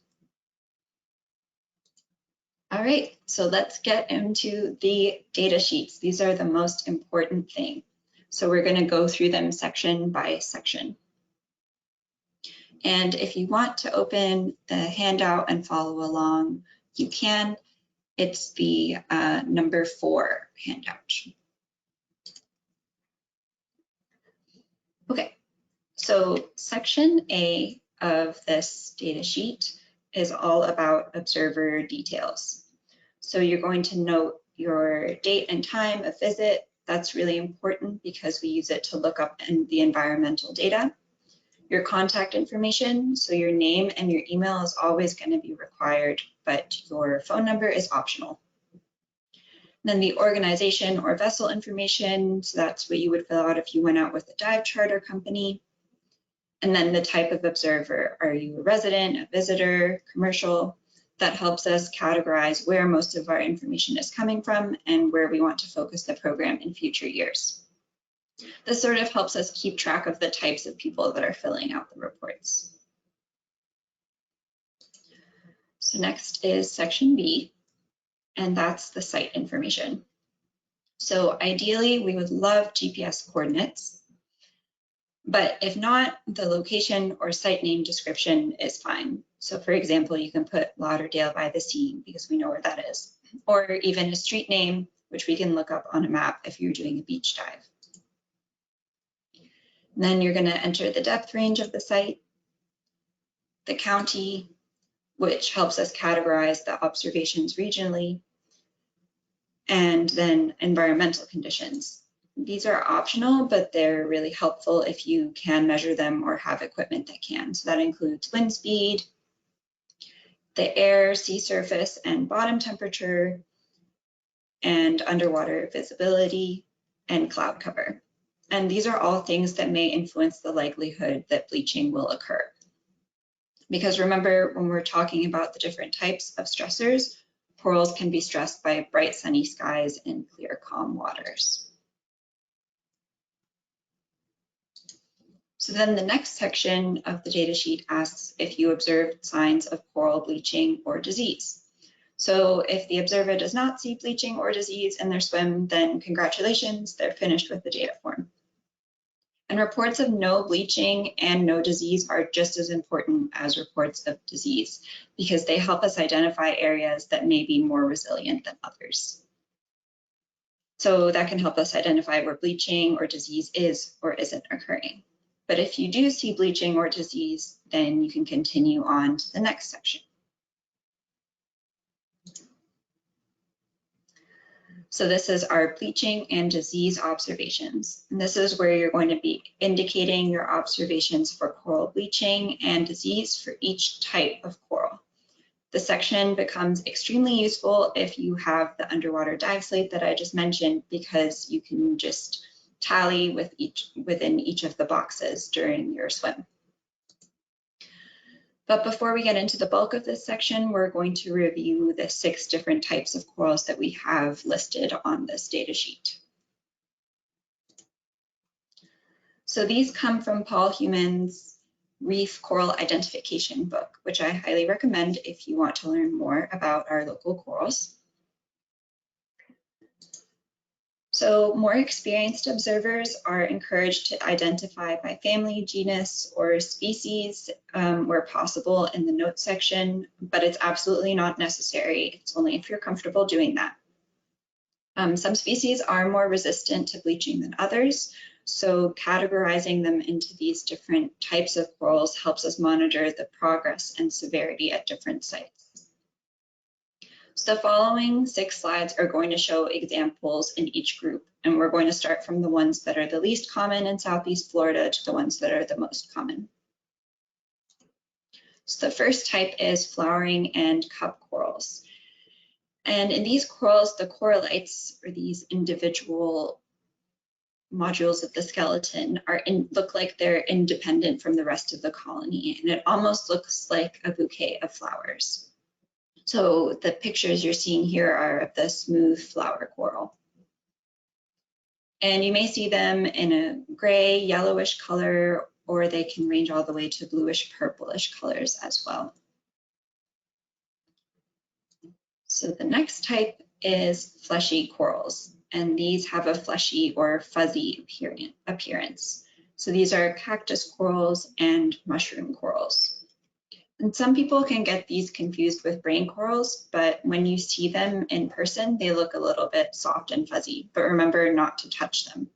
All right, so let's get into the data sheets. These are the most important thing. So we're going to go through them section by section. And if you want to open the handout and follow along, you can. It's the number 4 handout. Okay, so section A of this data sheet is all about observer details. So you're going to note your date and time of visit. That's really important because we use it to look up the environmental data. Your contact information, so your name and your email is always going to be required, but your phone number is optional. Then the organization or vessel information, so that's what you would fill out if you went out with a dive charter company. And then the type of observer, are you a resident, a visitor, commercial? That helps us categorize where most of our information is coming from and where we want to focus the program in future years. This sort of helps us keep track of the types of people that are filling out the reports. So next is section B, and that's the site information. So ideally, we would love GPS coordinates, but if not, the location or site name description is fine. So for example, you can put Lauderdale by the Sea because we know where that is, or even a street name, which we can look up on a map if you're doing a beach dive. And then you're going to enter the depth range of the site, the county, which helps us categorize the observations regionally, and then environmental conditions. These are optional, but they're really helpful if you can measure them or have equipment that can. So that includes wind speed, the air, sea surface, and bottom temperature, and underwater visibility, and cloud cover. And these are all things that may influence the likelihood that bleaching will occur. Because remember, when we're talking about the different types of stressors, corals can be stressed by bright sunny skies and clear, calm waters. So then the next section of the data sheet asks if you observed signs of coral bleaching or disease. So if the observer does not see bleaching or disease in their swim, then congratulations, they're finished with the data form. And reports of no bleaching and no disease are just as important as reports of disease because they help us identify areas that may be more resilient than others. So that can help us identify where bleaching or disease is or isn't occurring. But if you do see bleaching or disease, then you can continue on to the next section. So this is our bleaching and disease observations. And this is where you're going to be indicating your observations for coral bleaching and disease for each type of coral. The section becomes extremely useful if you have the underwater dive slate that I just mentioned, because you can just tally within each of the boxes during your swim. But before we get into the bulk of this section, we're going to review the 6 different types of corals that we have listed on this data sheet. So these come from Paul Human's Reef Coral Identification book, which I highly recommend if you want to learn more about our local corals. So more experienced observers are encouraged to identify by family, genus, or species where possible in the notes section, but it's absolutely not necessary. It's only if you're comfortable doing that. Some species are more resistant to bleaching than others, so categorizing them into these different types of corals helps us monitor the progress and severity at different sites. So the following 6 slides are going to show examples in each group, and we're going to start from the ones that are the least common in Southeast Florida to the ones that are the most common. So the first type is flowering and cup corals. And in these corals, the corallites, or these individual modules of the skeleton, look like they're independent from the rest of the colony, and it almost looks like a bouquet of flowers. So the pictures you're seeing here are of the smooth flower coral. And you may see them in a gray, yellowish color, or they can range all the way to bluish, purplish colors as well. So the next type is fleshy corals, and these have a fleshy or fuzzy appearance. So these are cactus corals and mushroom corals. And some people can get these confused with brain corals, but when you see them in person, they look a little bit soft and fuzzy, but remember not to touch them.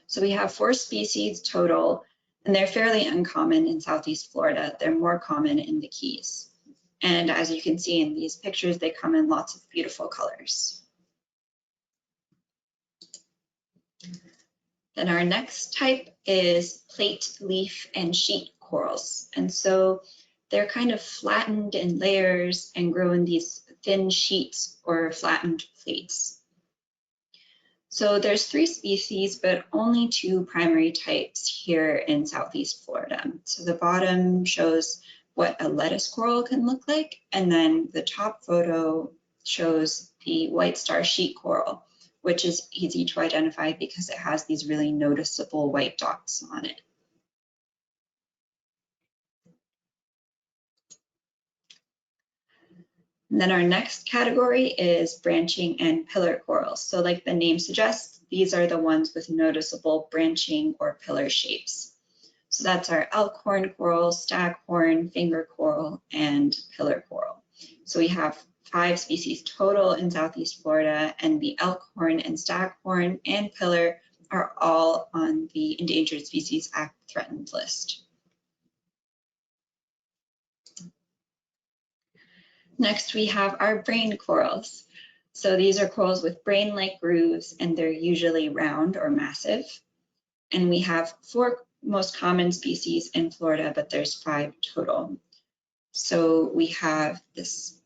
So we have 4 species total, and they're fairly uncommon in Southeast Florida. They're more common in the Keys. And as you can see in these pictures, they come in lots of beautiful colors. Then our next type is plate, leaf, and sheet corals. And so they're kind of flattened in layers and grow in these thin sheets or flattened plates. So there's 3 species, but only 2 primary types here in Southeast Florida. So the bottom shows what a lettuce coral can look like, and then the top photo shows the white star sheet coral, which is easy to identify because it has these really noticeable white dots on it. And then our next category is branching and pillar corals. So like the name suggests, these are the ones with noticeable branching or pillar shapes. So that's our elkhorn coral, staghorn, finger coral, and pillar coral. So we have 5 species total in Southeast Florida, and the elkhorn and staghorn and pillar are all on the Endangered Species Act threatened list. Next, we have our brain corals. So these are corals with brain-like grooves, and they're usually round or massive. And we have 4 most common species in Florida, but there's 5 total. So we have this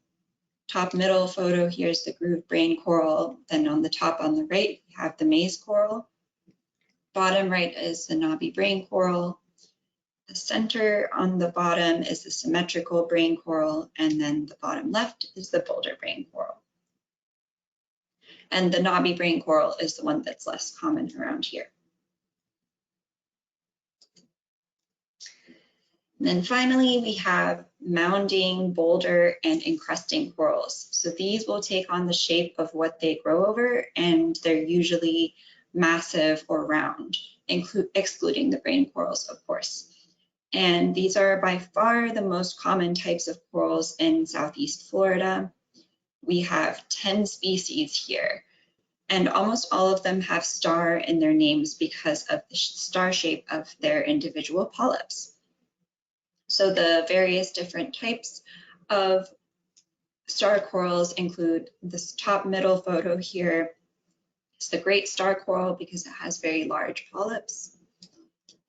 top middle photo. Here's the grooved brain coral. Then on the top on the right, we have the maze coral. Bottom right is the knobby brain coral. The center on the bottom is the symmetrical brain coral, and then the bottom left is the boulder brain coral. And the knobby brain coral is the one that's less common around here. And then finally, we have mounding, boulder, and encrusting corals. So these will take on the shape of what they grow over, and they're usually massive or round, excluding the brain corals, of course. And these are by far the most common types of corals in Southeast Florida. We have 10 species here, and almost all of them have star in their names because of the star shape of their individual polyps. So the various different types of star corals include this top middle photo here. It's the great star coral because it has very large polyps.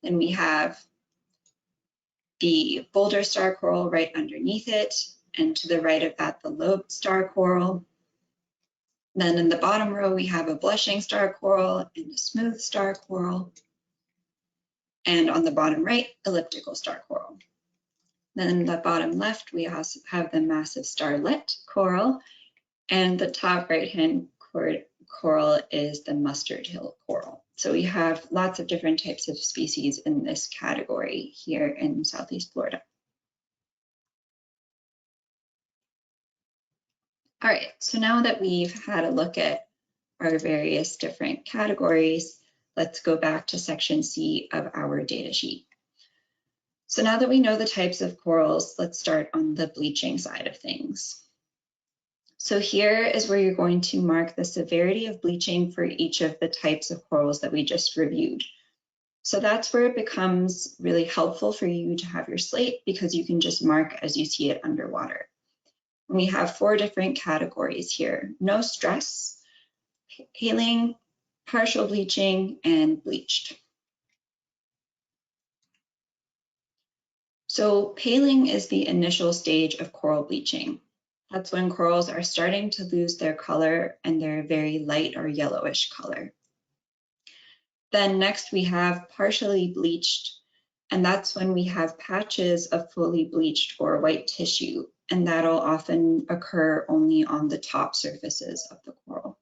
Then we have the boulder star coral right underneath it, and to the right of that, the lobed star coral. Then in the bottom row, we have a blushing star coral and a smooth star coral. And on the bottom right, elliptical star coral. Then in the bottom left, we also have the massive starlet coral, and the top right-hand coral is the mustard hill coral. So we have lots of different types of species in this category here in Southeast Florida. All right, so now that we've had a look at our various different categories, let's go back to section C of our data sheet. So now that we know the types of corals, let's start on the bleaching side of things. So here is where you're going to mark the severity of bleaching for each of the types of corals that we just reviewed. So that's where it becomes really helpful for you to have your slate, because you can just mark as you see it underwater. We have 4 different categories here: no stress, paling, partial bleaching, and bleached. So paling is the initial stage of coral bleaching. That's when corals are starting to lose their color and they're very light or yellowish color. Then next we have partially bleached, and that's when we have patches of fully bleached or white tissue, and that'll often occur only on the top surfaces of the coral.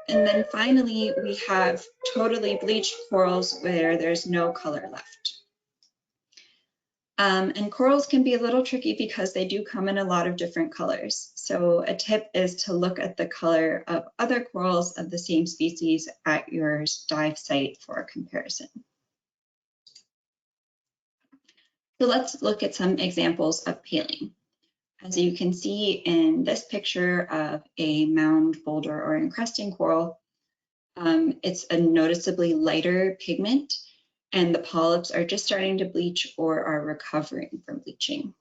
And then finally, we have totally bleached corals where there's no color left. And corals can be a little tricky because they do come in a lot of different colors. So a tip is to look at the color of other corals of the same species at your dive site for comparison. So let's look at some examples of paling. As you can see in this picture of a mound, boulder, or encrusting coral, it's a noticeably lighter pigment, and the polyps are just starting to bleach or are recovering from bleaching.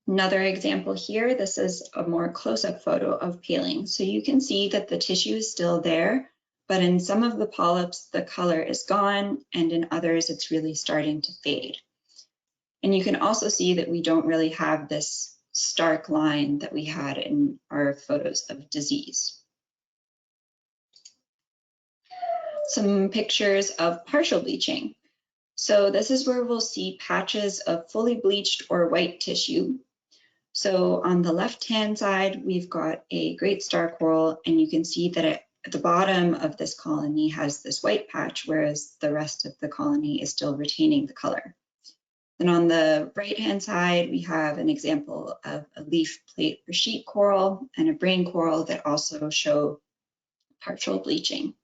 Another example here, this is a more close-up photo of paling. So you can see that the tissue is still there, but in some of the polyps, the color is gone, and in others, it's really starting to fade. And you can also see that we don't really have this stark line that we had in our photos of disease. Some pictures of partial bleaching. So this is where we'll see patches of fully bleached or white tissue. So on the left-hand side, we've got a great star coral, and you can see that at the bottom of this colony has this white patch, whereas the rest of the colony is still retaining the color. Then on the right-hand side, we have an example of a leaf plate or sheet coral and a brain coral that also show partial bleaching.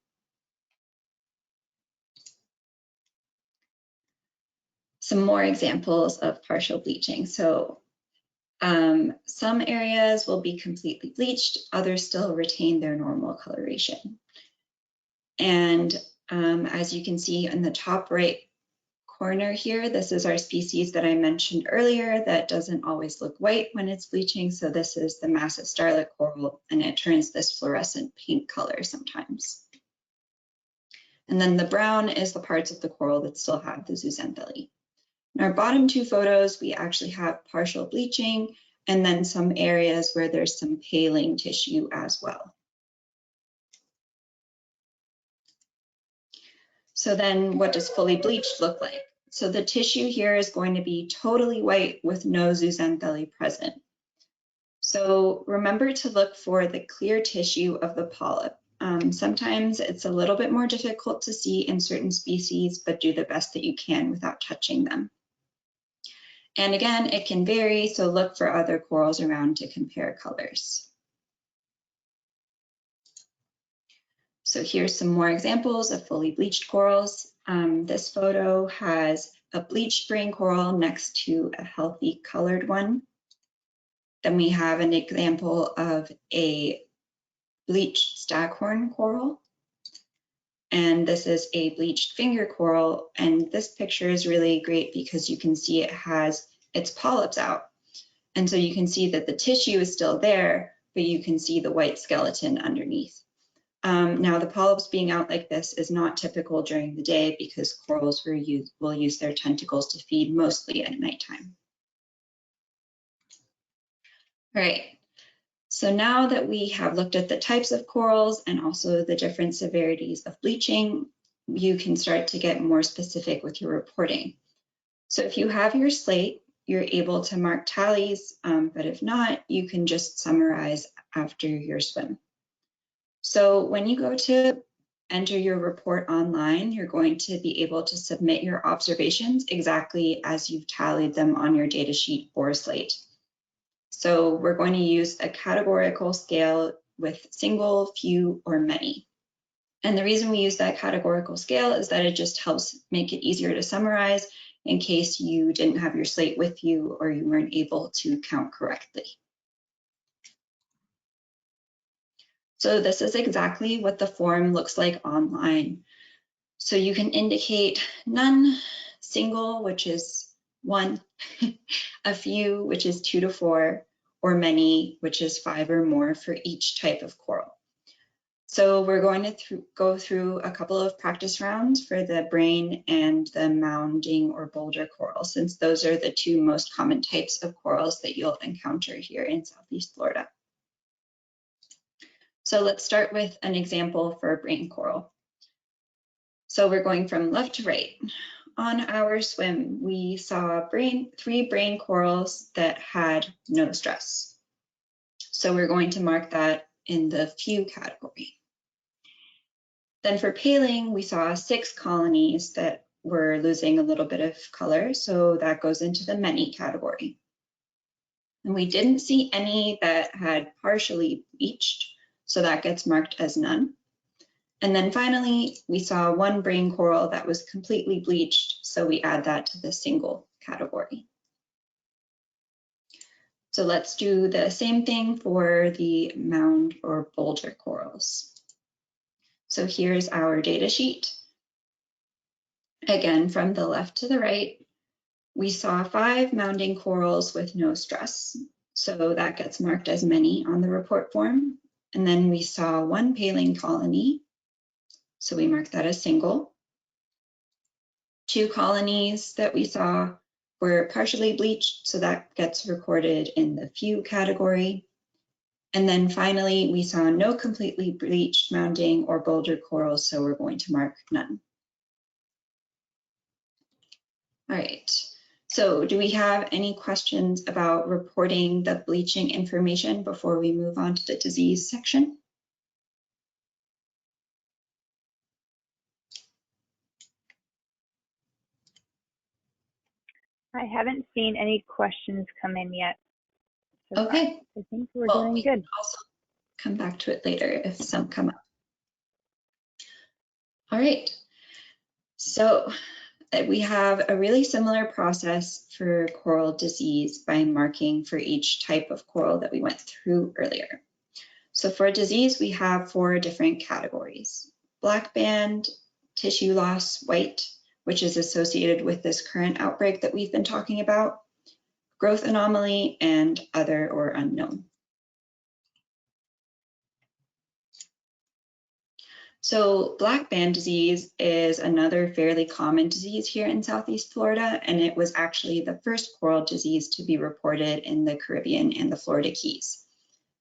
some more examples of partial bleaching. So some areas will be completely bleached, others still retain their normal coloration. And as you can see in the top right corner here, this is our species that I mentioned earlier that doesn't always look white when it's bleaching. So this is the massive starlet coral, and it turns this fluorescent pink color sometimes. And then the brown is the parts of the coral that still have the zooxanthallae. In our bottom two photos, we actually have partial bleaching and then some areas where there's some paling tissue as well. So then what does fully bleached look like? So the tissue here is going to be totally white with no zooxanthallae present. So remember to look for the clear tissue of the polyp. Sometimes it's a little bit more difficult to see in certain species, but do the best that you can without touching them. And again, it can vary, so look for other corals around to compare colors. So here's some more examples of fully bleached corals. This photo has a bleached brain coral next to a healthy colored one. Then we have an example of a bleached staghorn coral. And this is a bleached finger coral. And this picture is really great because you can see it has its polyps out. And so you can see that the tissue is still there, but you can see the white skeleton underneath. Now the polyps being out like this is not typical during the day because corals will use their tentacles to feed mostly at nighttime. All right. So now that we have looked at the types of corals and also the different severities of bleaching, you can start to get more specific with your reporting. So if you have your slate, you're able to mark tallies, but if not, you can just summarize after your swim. So when you go to enter your report online, you're going to be able to submit your observations exactly as you've tallied them on your data sheet or slate. So we're going to use a categorical scale with single, few, or many. And the reason we use that categorical scale is that it just helps make it easier to summarize in case you didn't have your slate with you or you weren't able to count correctly. So this is exactly what the form looks like online. So you can indicate none, single, which is 1, a few, which is 2 to 4, or many, which is 5 or more for each type of coral. So we're going to go through a couple of practice rounds for the brain and the mounding or boulder coral, since those are the two most common types of corals that you'll encounter here in Southeast Florida. So let's start with an example for a brain coral. So we're going from left to right. On our swim, we saw 3 brain corals that had no stress. So we're going to mark that in the few category. Then for paling, we saw 6 colonies that were losing a little bit of color, so that goes into the many category. And we didn't see any that had partially bleached, so that gets marked as none. And then finally, we saw 1 brain coral that was completely bleached, so we add that to the single category. So let's do the same thing for the mound or boulder corals. So here's our data sheet. Again, from the left to the right, we saw 5 mounding corals with no stress. So that gets marked as many on the report form. And then we saw 1 paling colony. So we mark that as single. 2 colonies that we saw were partially bleached, so that gets recorded in the few category. And then finally, we saw no completely bleached mounding or boulder corals, so we're going to mark none. All right, so do we have any questions about reporting the bleaching information before we move on to the disease section? I haven't seen any questions come in yet. So okay. I think we're doing good. We can also come back to it later if some come up. All right. So we have a really similar process for coral disease by marking for each type of coral that we went through earlier. So for disease, we have 4 different categories: black band, tissue loss, white, which is associated with this current outbreak that we've been talking about, growth anomaly, and other or unknown. So black band disease is another fairly common disease here in Southeast Florida, and it was actually the first coral disease to be reported in the Caribbean and the Florida Keys.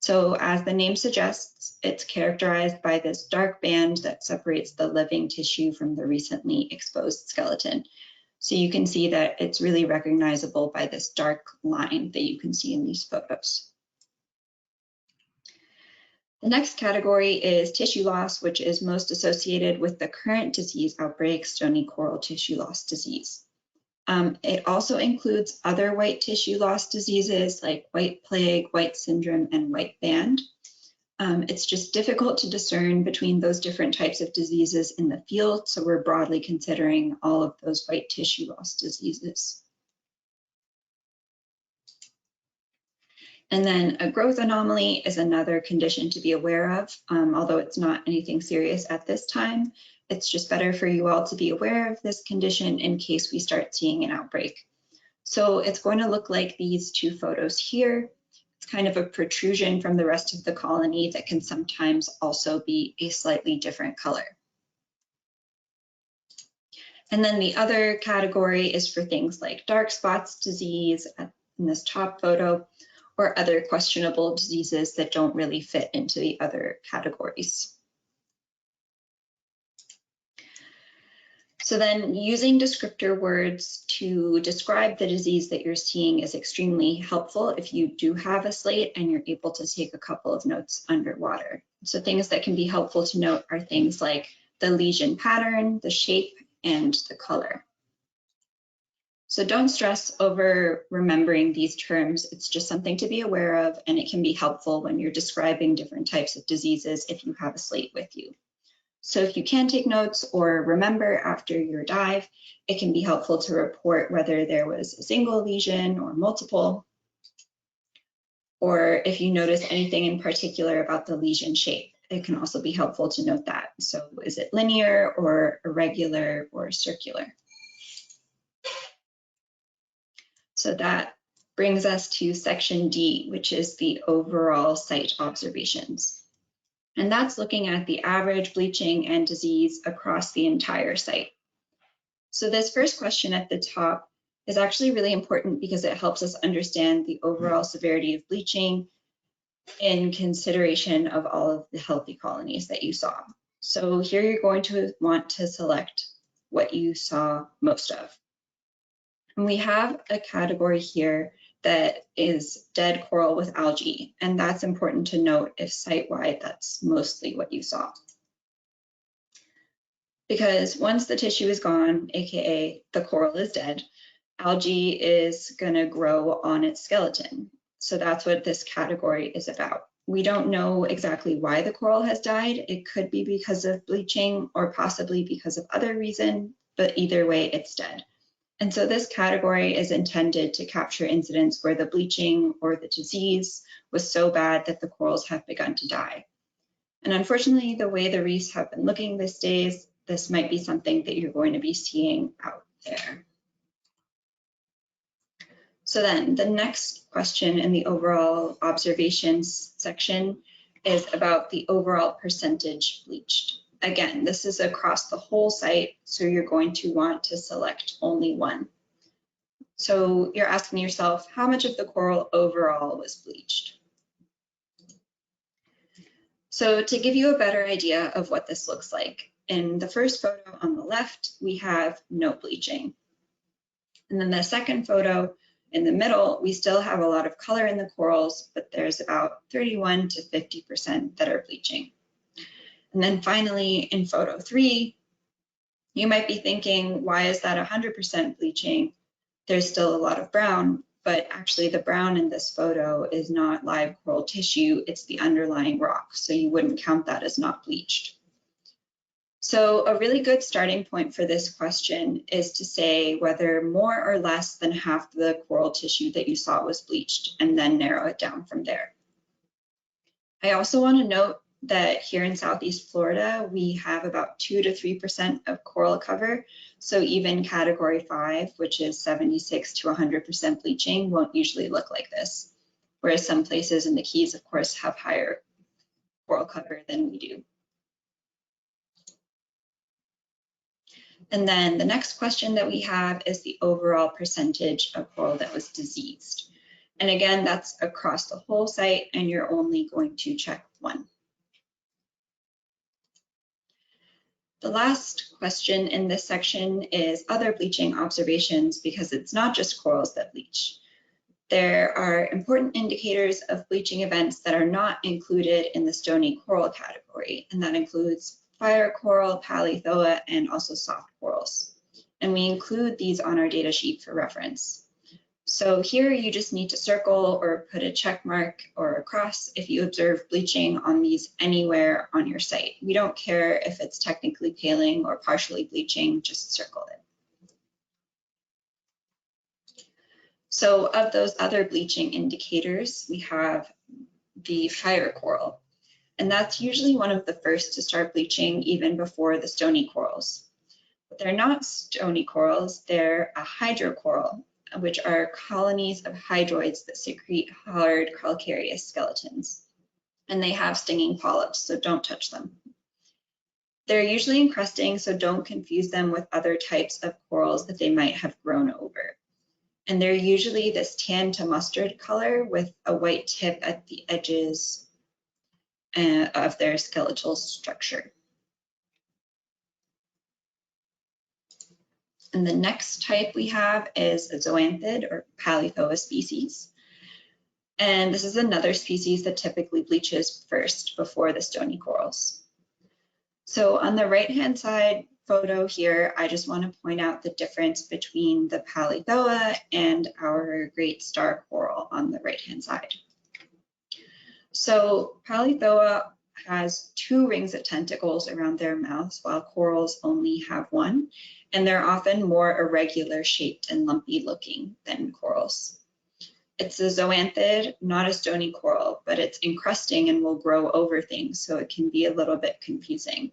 So as the name suggests, it's characterized by this dark band that separates the living tissue from the recently exposed skeleton. So you can see that it's really recognizable by this dark line that you can see in these photos. The next category is tissue loss, which is most associated with the current disease outbreak, stony coral tissue loss disease. It also includes other white tissue loss diseases like white plague, white syndrome, and white band. It's just difficult to discern between those different types of diseases in the field, so we're broadly considering all of those white tissue loss diseases. And then a growth anomaly is another condition to be aware of, although it's not anything serious at this time. It's just better for you all to be aware of this condition in case we start seeing an outbreak. So it's going to look like these 2 photos here. It's kind of a protrusion from the rest of the colony that can sometimes also be a slightly different color. And then the other category is for things like dark spots disease in this top photo, or other questionable diseases that don't really fit into the other categories. So then using descriptor words to describe the disease that you're seeing is extremely helpful if you do have a slate and you're able to take a couple of notes underwater. So things that can be helpful to note are things like the lesion pattern, the shape, and the color. So don't stress over remembering these terms. It's just something to be aware of, and it can be helpful when you're describing different types of diseases if you have a slate with you. So if you can take notes or remember after your dive, it can be helpful to report whether there was a single lesion or multiple, or if you notice anything in particular about the lesion shape. It can also be helpful to note that. So is it linear or irregular or circular? So that brings us to section D, which is the overall site observations. And that's looking at the average bleaching and disease across the entire site. So this first question at the top is actually really important because it helps us understand the overall severity of bleaching in consideration of all of the healthy colonies that you saw. So here you're going to want to select what you saw most of. And we have a category here that is dead coral with algae, and that's important to note if site-wide that's mostly what you saw. Because once the tissue is gone, aka the coral is dead, algae is going to grow on its skeleton. So that's what this category is about. We don't know exactly why the coral has died. It could be because of bleaching or possibly because of other reason, but either way, it's dead. And so this category is intended to capture incidents where the bleaching or the disease was so bad that the corals have begun to die. And unfortunately, the way the reefs have been looking these days, this might be something that you're going to be seeing out there. So then the next question in the overall observations section is about the overall percentage bleached. Again, this is across the whole site, so you're going to want to select only one. So you're asking yourself, how much of the coral overall was bleached? So to give you a better idea of what this looks like, in the first photo on the left, we have no bleaching. And then the second photo in the middle, we still have a lot of color in the corals, but there's about 31 to 50% that are bleaching. And then finally, in photo 3, you might be thinking, why is that 100% bleaching? There's still a lot of brown, but actually the brown in this photo is not live coral tissue, it's the underlying rock, so you wouldn't count that as not bleached. So a really good starting point for this question is to say whether more or less than half the coral tissue that you saw was bleached, and then narrow it down from there. I also want to note that here in Southeast Florida, we have about 2 to 3% of coral cover. So even category 5, which is 76 to 100% bleaching, won't usually look like this. Whereas some places in the Keys, of course, have higher coral cover than we do. And then the next question that we have is the overall percentage of coral that was diseased. And again, that's across the whole site, and you're only going to check one. The last question in this section is other bleaching observations, because it's not just corals that bleach. There are important indicators of bleaching events that are not included in the stony coral category, and that includes fire coral, palithoa, and also soft corals. And we include these on our data sheet for reference. So here you just need to circle or put a check mark or a cross if you observe bleaching on these anywhere on your site. We don't care if it's technically paling or partially bleaching, just circle it. So of those other bleaching indicators, we have the fire coral. And that's usually one of the first to start bleaching even before the stony corals. But they're not stony corals, they're a hydrocoral, which are colonies of hydroids that secrete hard calcareous skeletons. And they have stinging polyps, so don't touch them. They're usually encrusting, so don't confuse them with other types of corals that they might have grown over. And they're usually this tan to mustard color with a white tip at the edges of their skeletal structure. And the next type we have is a zoanthid or palithoa species. And this is another species that typically bleaches first before the stony corals. So on the right-hand side photo here, I just want to point out the difference between the palithoa and our great star coral on the right-hand side. So palithoa has 2 rings of tentacles around their mouths, while corals only have 1, and they're often more irregular shaped and lumpy looking than corals. It's a zoanthid, not a stony coral, but it's encrusting and will grow over things, so it can be a little bit confusing.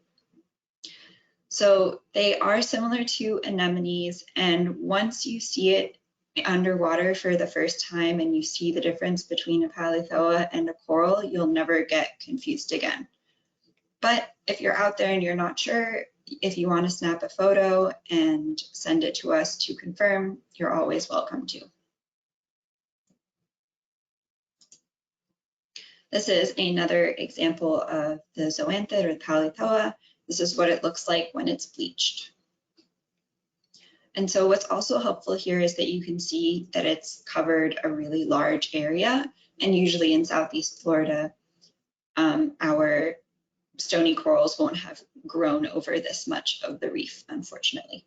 So they are similar to anemones, and once you see it underwater for the first time and you see the difference between a palithoa and a coral, you'll never get confused again. But if you're out there and you're not sure, if you want to snap a photo and send it to us to confirm, you're always welcome to. This is another example of the zoanthid or the palithoa. This is what it looks like when it's bleached. And so what's also helpful here is that you can see that it's covered a really large area, and usually in Southeast Florida, our stony corals won't have grown over this much of the reef, unfortunately.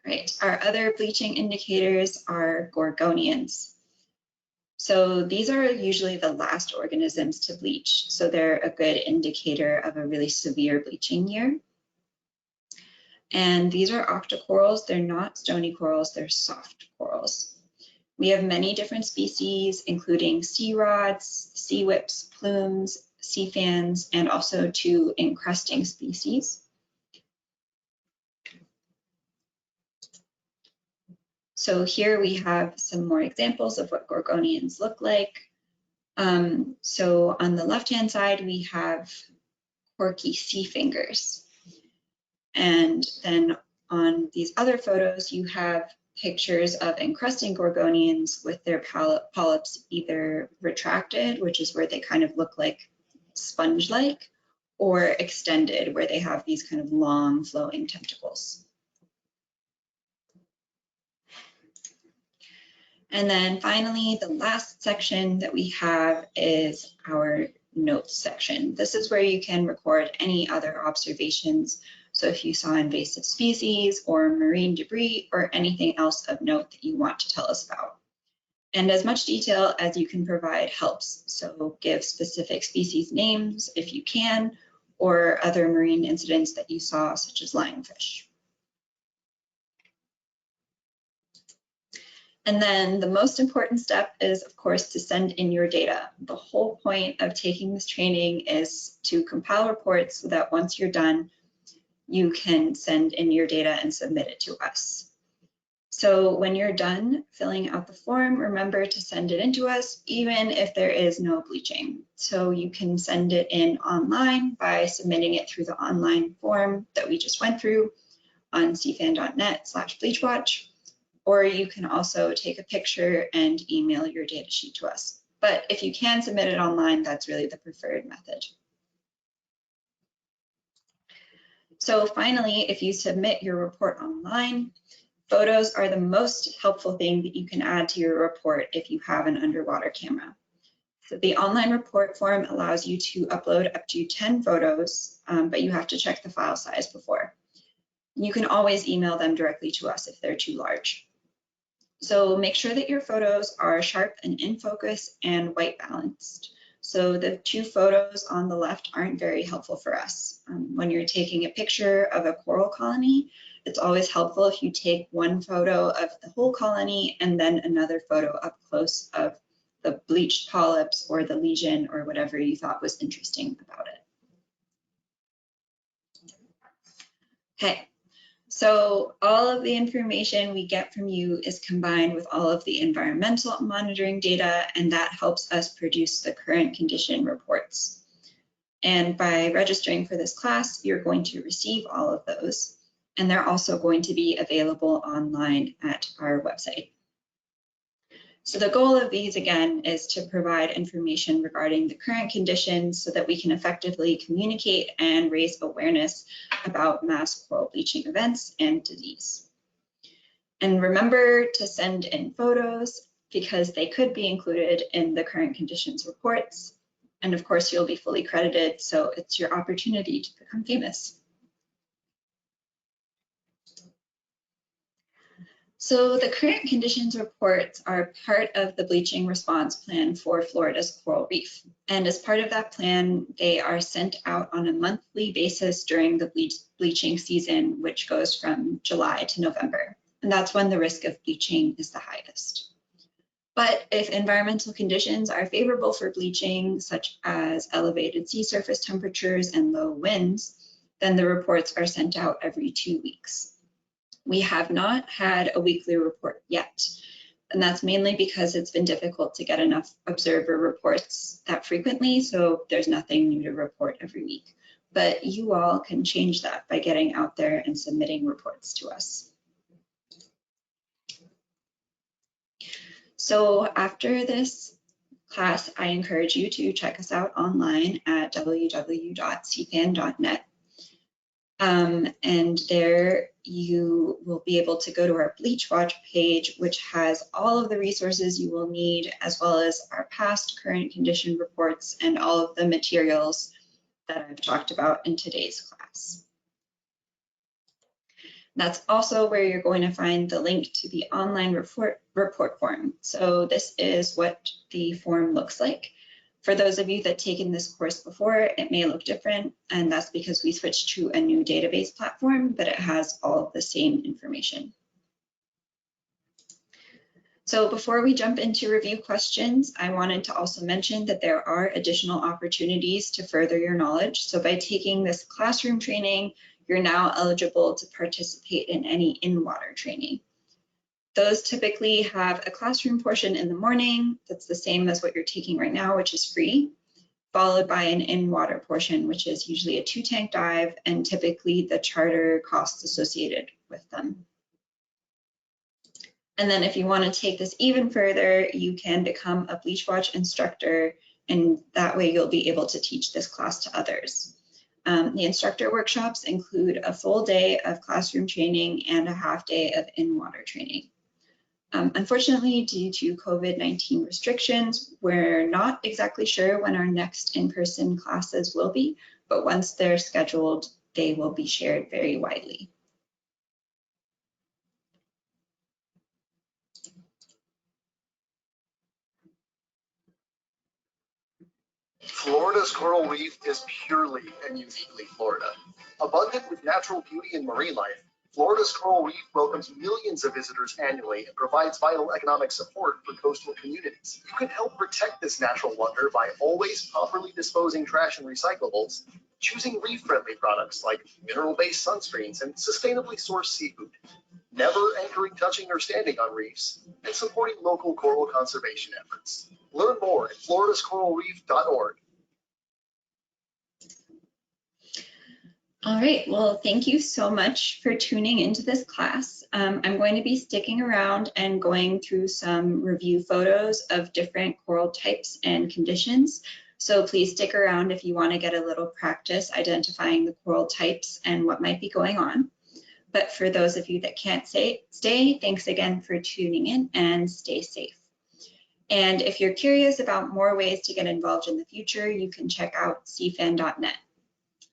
All right, our other bleaching indicators are gorgonians. So these are usually the last organisms to bleach, so they're a good indicator of a really severe bleaching year. And these are octocorals. They're not stony corals, they're soft corals. We have many different species, including sea rods, sea whips, plumes, sea fans, and also 2 encrusting species. So here we have some more examples of what gorgonians look like. So on the left-hand side, we have corky sea fingers. And then on these other photos, you have pictures of encrusting gorgonians with their polyps either retracted, which is where they kind of look like sponge-like, or extended, where they have these kind of long flowing tentacles. And then finally, the last section that we have is our notes section. This is where you can record any other observations. So if you saw invasive species or marine debris or anything else of note that you want to tell us about. And as much detail as you can provide helps. So give specific species names if you can, or other marine incidents that you saw, such as lionfish. And then the most important step is, of course, to send in your data. The whole point of taking this training is to compile reports so that once you're done, you can send in your data and submit it to us. So when you're done filling out the form, remember to send it in to us, even if there is no bleaching. So you can send it in online by submitting it through the online form that we just went through on SEAFAN.net/BleachWatch. Or you can also take a picture and email your data sheet to us. But if you can submit it online, that's really the preferred method. So finally, if you submit your report online, photos are the most helpful thing that you can add to your report if you have an underwater camera. So the online report form allows you to upload up to 10 photos, but you have to check the file size before. You can always email them directly to us if they're too large. So make sure that your photos are sharp and in focus and white balanced. So the two photos on the left aren't very helpful for us. When you're taking a picture of a coral colony, it's always helpful if you take one photo of the whole colony and then another photo up close of the bleached polyps or the lesion or whatever you thought was interesting about it. Okay. So all of the information we get from you is combined with all of the environmental monitoring data, and that helps us produce the current condition reports. And by registering for this class, you're going to receive all of those, and they're also going to be available online at our website. So the goal of these, again, is to provide information regarding the current conditions so that we can effectively communicate and raise awareness about mass coral bleaching events and disease. And remember to send in photos because they could be included in the current conditions reports. And of course, you'll be fully credited, so it's your opportunity to become famous. So the current conditions reports are part of the bleaching response plan for Florida's coral reef. And as part of that plan, they are sent out on a monthly basis during the bleaching season, which goes from July to November. And that's when the risk of bleaching is the highest. But if environmental conditions are favorable for bleaching, such as elevated sea surface temperatures and low winds, then the reports are sent out every 2 weeks. We have not had a weekly report yet, and that's mainly because it's been difficult to get enough observer reports that frequently, so there's nothing new to report every week. But you all can change that by getting out there and submitting reports to us. So after this class, I encourage you to check us out online at www.seafan.net. And there you will be able to go to our BleachWatch page, which has all of the resources you will need, as well as our past current condition reports and all of the materials that I've talked about in today's class. That's also where you're going to find the link to the online report form. So this is what the form looks like. For those of you that taken this course before, it may look different, and that's because we switched to a new database platform, but it has all of the same information. So before we jump into review questions, I wanted to also mention that there are additional opportunities to further your knowledge. So by taking this classroom training, you're now eligible to participate in any in-water training. Those typically have a classroom portion in the morning that's the same as what you're taking right now, which is free, followed by an in-water portion, which is usually a 2-tank dive and typically the charter costs associated with them. And then if you want to take this even further, you can become a BleachWatch instructor, and that way you'll be able to teach this class to others. The instructor workshops include a full day of classroom training and a half day of in-water training. Unfortunately, due to COVID-19 restrictions, we're not exactly sure when our next in-person classes will be, but once they're scheduled, they will be shared very widely. Florida's coral reef is purely and uniquely Florida. Abundant with natural beauty and marine life, Florida's coral reef welcomes millions of visitors annually and provides vital economic support for coastal communities. You can help protect this natural wonder by always properly disposing trash and recyclables, choosing reef-friendly products like mineral-based sunscreens and sustainably sourced seafood, never anchoring, touching, or standing on reefs, and supporting local coral conservation efforts. Learn more at floridascoralreef.org. All right, well, thank you so much for tuning into this class. I'm going to be sticking around and going through some review photos of different coral types and conditions. So please stick around if you want to get a little practice identifying the coral types and what might be going on. But for those of you that can't stay, thanks again for tuning in and stay safe. And if you're curious about more ways to get involved in the future, you can check out SEAFAN.net.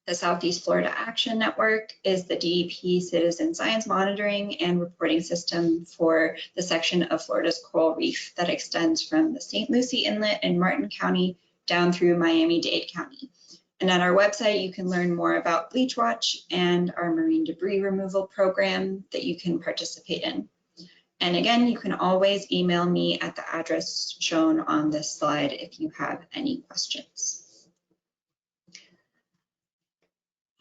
The Southeast Florida Action Network is the DEP citizen science monitoring and reporting system for the section of Florida's coral reef that extends from the St. Lucie Inlet in Martin County down through Miami-Dade County. And at our website, you can learn more about BleachWatch and our marine debris removal program that you can participate in. And again, you can always email me at the address shown on this slide if you have any questions.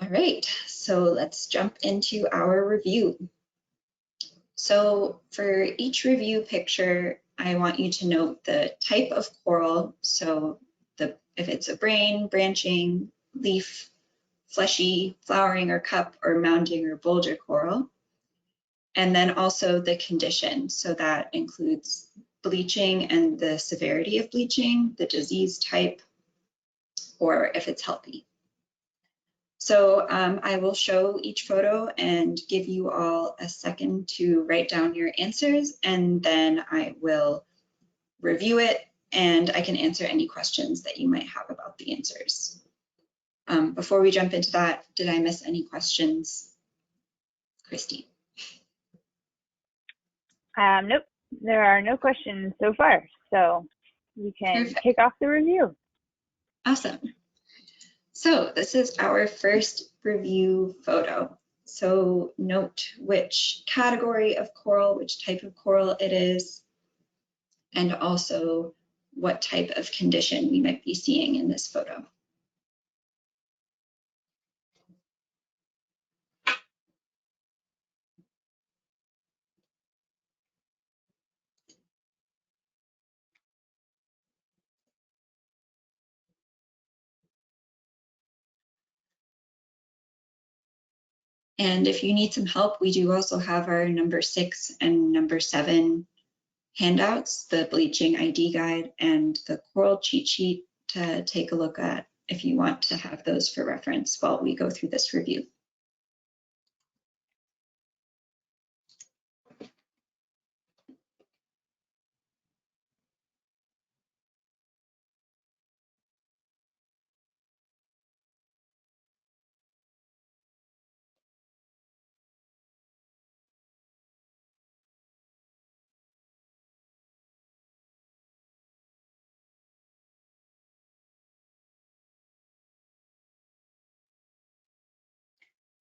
All right, so let's jump into our review. So for each review picture, I want you to note the type of coral. So if it's a brain, branching, leaf, fleshy, flowering or cup, or mounding or boulder coral. And then also the condition. So that includes bleaching and the severity of bleaching, the disease type, or if it's healthy. So I will show each photo and give you all a second to write down your answers, and then I will review it and I can answer any questions that you might have about the answers. Before we jump into that, did I miss any questions, Christy? Nope, there are no questions so far, so we can kick off the review. Awesome. So this is our first review photo. So note which category of coral, which type of coral it is, and also what type of condition we might be seeing in this photo. And if you need some help, we do also have our number 6 and number 7 handouts, the bleaching ID guide and the coral cheat sheet to take a look at if you want to have those for reference while we go through this review.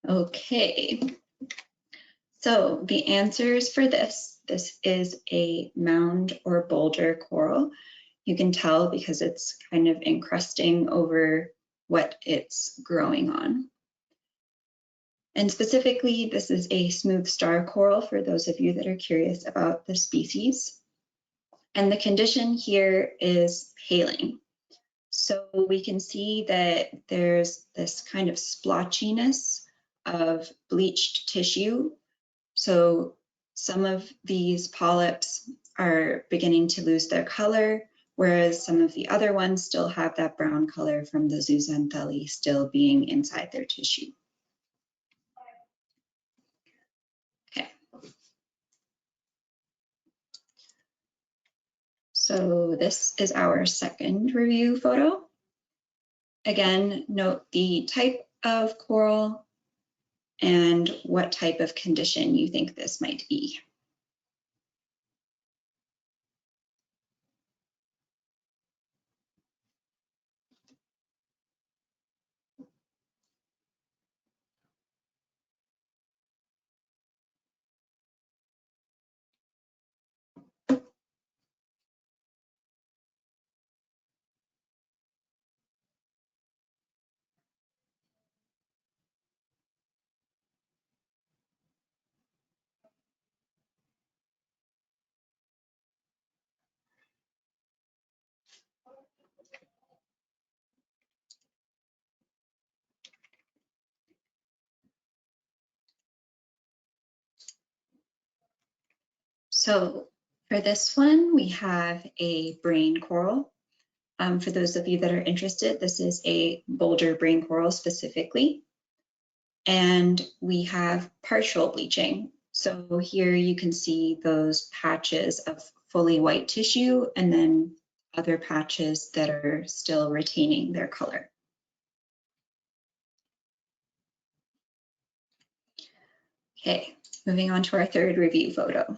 Okay, so the answers for this is a mound or boulder coral. You can tell because it's kind of encrusting over what it's growing on. And specifically, this is a smooth star coral for those of you that are curious about the species. And the condition here is paling. So we can see that there's this kind of splotchiness of bleached tissue. So some of these polyps are beginning to lose their color, whereas some of the other ones still have that brown color from the Zooxanthallae still being inside their tissue. Okay. So this is our second review photo. Again, note the type of coral and what type of condition you think this might be. So for this one, we have a brain coral. For those of you that are interested, this is a boulder brain coral specifically. And we have partial bleaching. So here you can see those patches of fully white tissue and then other patches that are still retaining their color. Okay, moving on to our third review photo.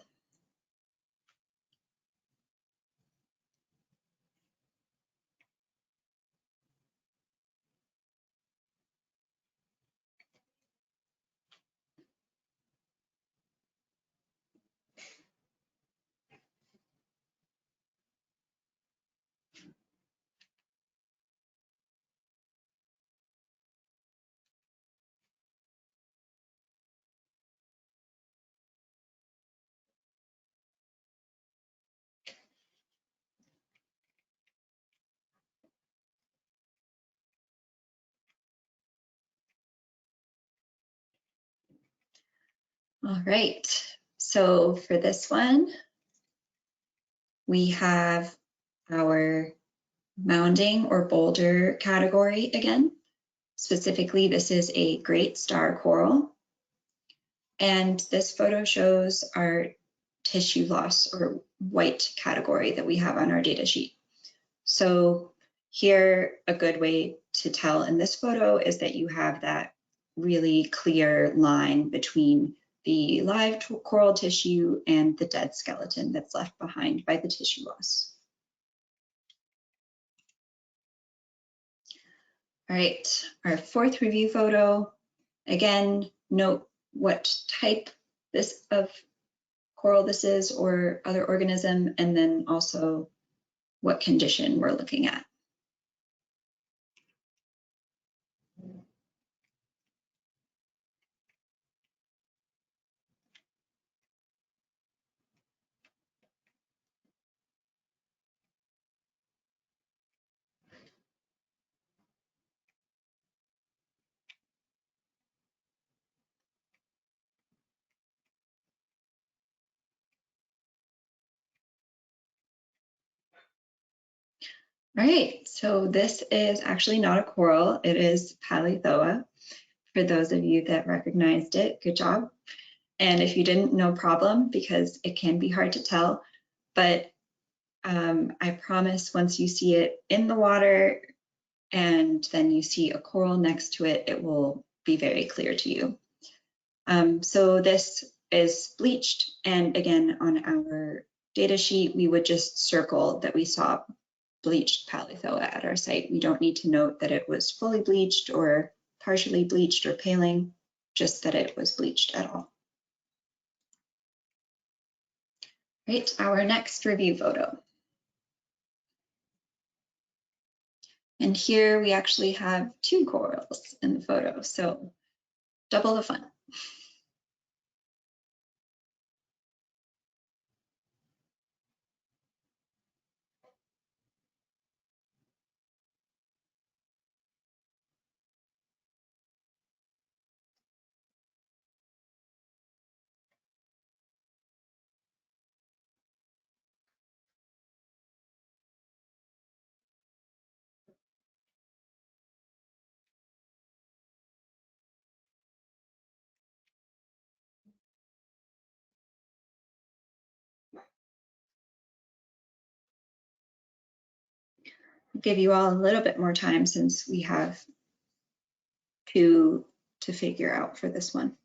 All right, so for this one, we have our mounding or boulder category again. Specifically, this is a great star coral. And this photo shows our tissue loss or white category that we have on our data sheet. So here, a good way to tell in this photo is that you have that really clear line between the live coral tissue and the dead skeleton that's left behind by the tissue loss. All right, our fourth review photo. Again, note what type of coral this is or other organism, and then also what condition we're looking at. All right, so this is actually not a coral, it is Paleothoa. For those of you that recognized it, good job. And if you didn't, no problem, because it can be hard to tell, but I promise once you see it in the water and then you see a coral next to it, it will be very clear to you. So this is bleached, and again, on our data sheet, we would just circle that we saw bleached Paleothoa at our site. We don't need to note that it was fully bleached or partially bleached or paling, just that it was bleached at all. Right, our next review photo. And here we actually have two corals in the photo, so double the fun. I'll give you all a little bit more time since we have two to figure out for this one.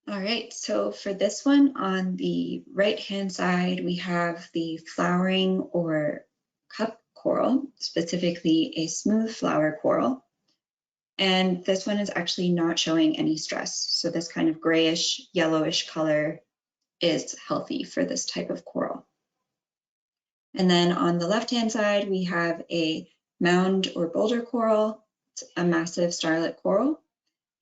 All right, so for this one, on the right-hand side, we have the flowering or cup coral, specifically a smooth flower coral. And this one is actually not showing any stress. So this kind of grayish, yellowish color is healthy for this type of coral. And then on the left-hand side, we have a mound or boulder coral, it's a massive starlet coral.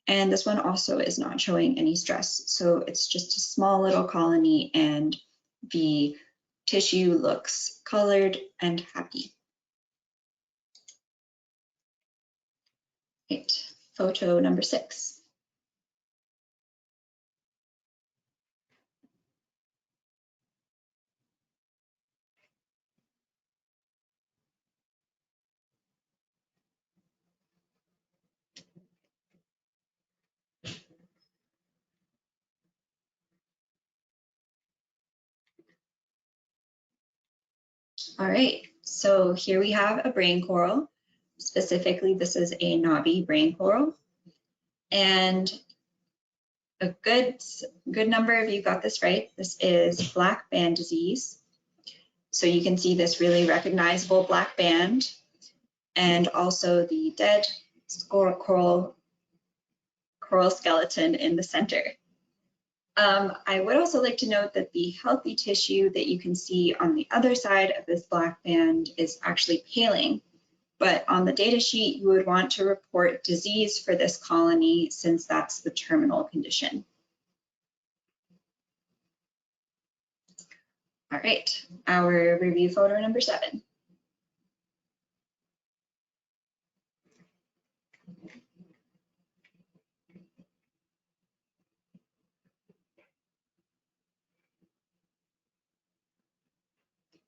And this one also is not showing any stress. So it's just a small little colony, and the tissue looks colored and happy. Right, photo number 6. All right, so here we have a brain coral. Specifically, this is a knobby brain coral. And a good number of you got this right. This is black band disease. So you can see this really recognizable black band and also the dead coral skeleton in the center. I would also like to note that the healthy tissue that you can see on the other side of this black band is actually paling. But on the data sheet, you would want to report disease for this colony since that's the terminal condition. All right, our review photo number 7.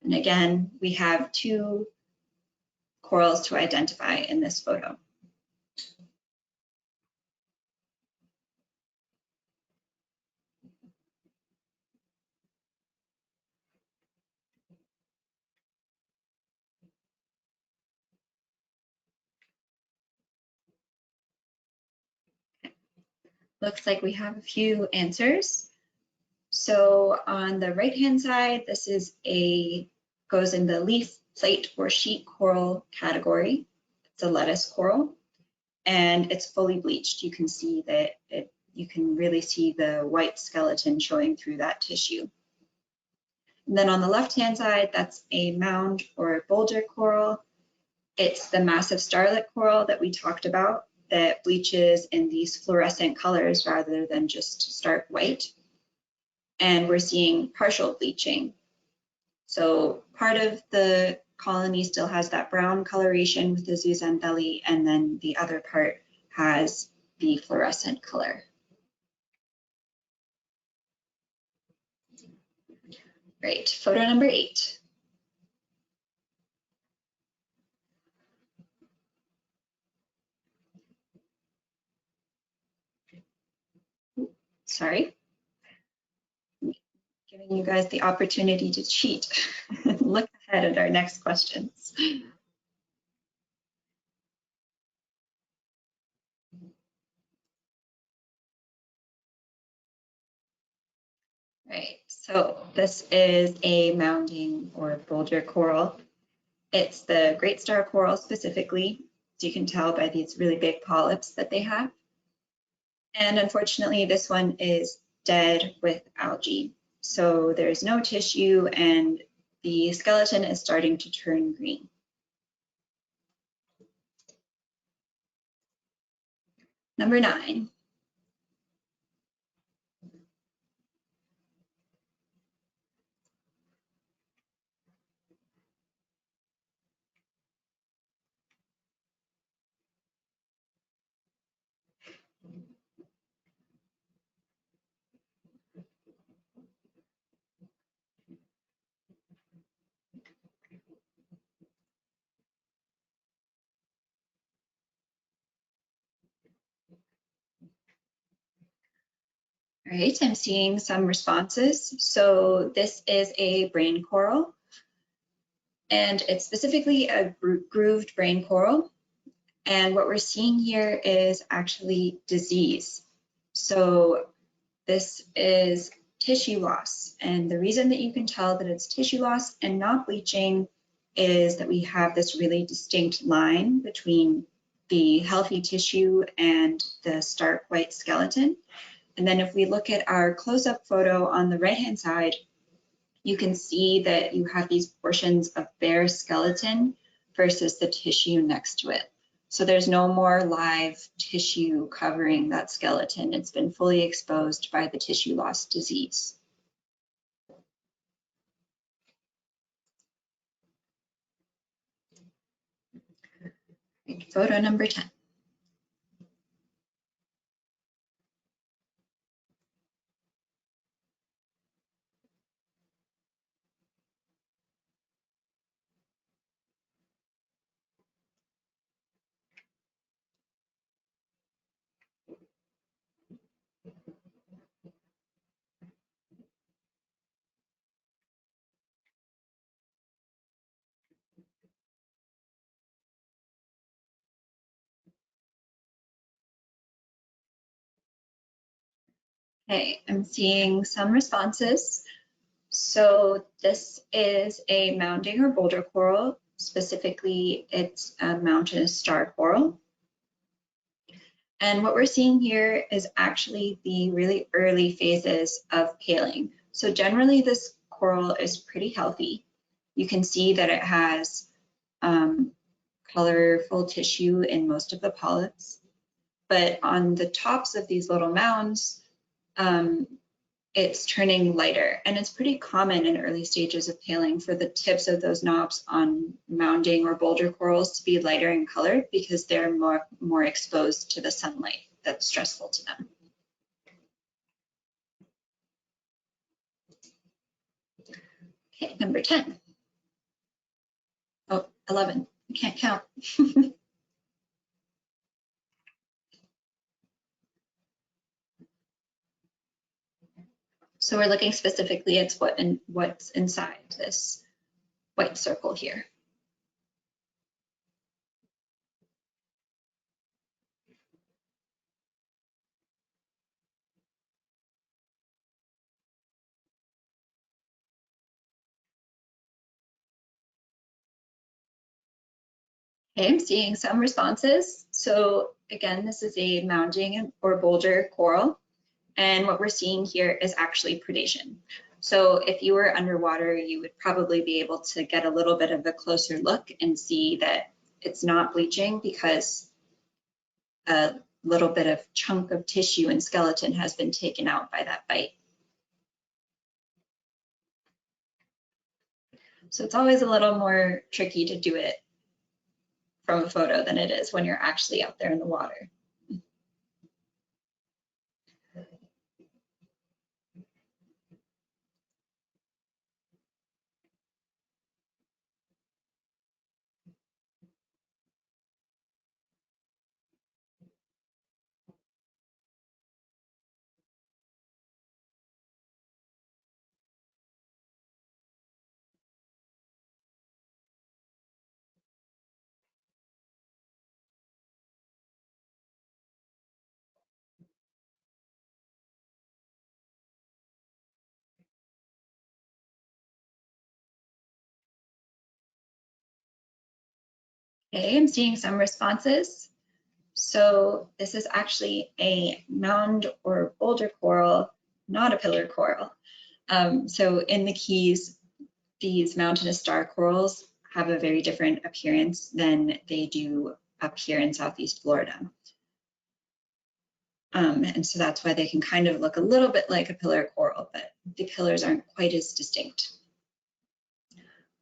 And again, we have 2 corals to identify in this photo. Looks like we have a few answers. So on the right-hand side, this is goes in the leaf, plate, or sheet coral category. It's a lettuce coral, and it's fully bleached. You can see that you can really see the white skeleton showing through that tissue. And then on the left-hand side, that's a mound or boulder coral. It's the massive starlet coral that we talked about that bleaches in these fluorescent colors rather than just stark white. And we're seeing partial bleaching. So part of the colony still has that brown coloration with the Zooxanthallae, and then the other part has the fluorescent color. Great, photo number 8. Sorry. Giving you guys the opportunity to cheat and look ahead at our next questions. Right, so this is a mounding or boulder coral. It's the great star coral specifically, so you can tell by these really big polyps that they have. And unfortunately, this one is dead with algae. So there's no tissue and the skeleton is starting to turn green. Number 9. All right, I'm seeing some responses. So this is a brain coral, and it's specifically a grooved brain coral. And what we're seeing here is actually disease. So this is tissue loss. And the reason that you can tell that it's tissue loss and not bleaching is that we have this really distinct line between the healthy tissue and the stark white skeleton. And then if we look at our close-up photo on the right-hand side, you can see that you have these portions of bare skeleton versus the tissue next to it. So there's no more live tissue covering that skeleton. It's been fully exposed by the tissue loss disease. photo number 10. Okay, I'm seeing some responses. So this is a mounding or boulder coral. Specifically, it's a mountainous star coral. And what we're seeing here is actually the really early phases of paling. So generally this coral is pretty healthy. You can see that it has colorful tissue in most of the polyps. But on the tops of these little mounds, it's turning lighter, and it's pretty common in early stages of paling for the tips of those knobs on mounding or boulder corals to be lighter in color because they're more exposed to the sunlight that's stressful to them. Okay, number 10. Oh, 11, I can't count. So we're looking specifically at what's inside this white circle here. Okay, I'm seeing some responses. So again, this is a mounding or boulder coral. And what we're seeing here is actually predation. So if you were underwater, you would probably be able to get a little bit of a closer look and see that it's not bleaching because a little bit of chunk of tissue and skeleton has been taken out by that bite. So it's always a little more tricky to do it from a photo than it is when you're actually out there in the water. Okay, I'm seeing some responses. So this is actually a mound or boulder coral, not a pillar coral. So in the Keys, these mountainous star corals have a very different appearance than they do up here in Southeast Florida. And so that's why they can kind of look a little bit like a pillar coral, but the pillars aren't quite as distinct.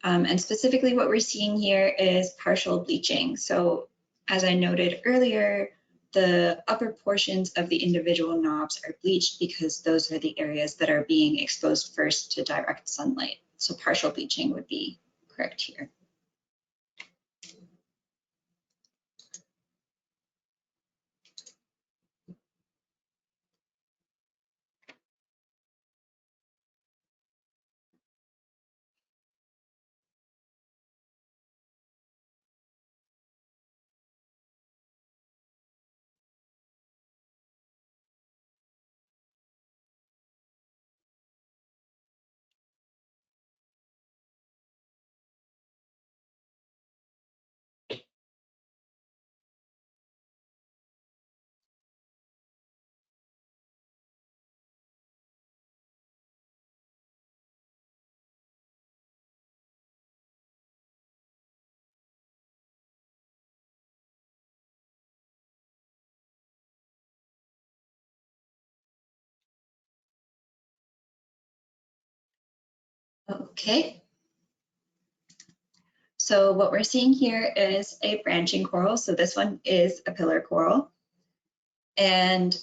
And specifically what we're seeing here is partial bleaching. So as I noted earlier, the upper portions of the individual knobs are bleached because those are the areas that are being exposed first to direct sunlight. So partial bleaching would be correct here. Okay. So what we're seeing here is a branching coral. So this one is a pillar coral. And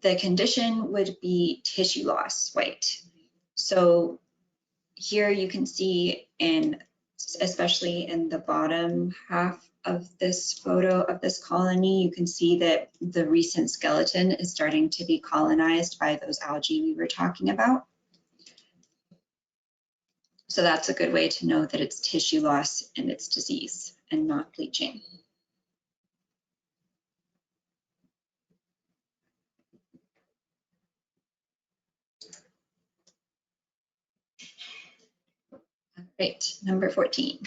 the condition would be tissue loss white. So here you can see especially in the bottom half of this photo of this colony, you can see that the recent skeleton is starting to be colonized by those algae we were talking about. So that's a good way to know that it's tissue loss and it's disease and not bleaching. All right, number 14.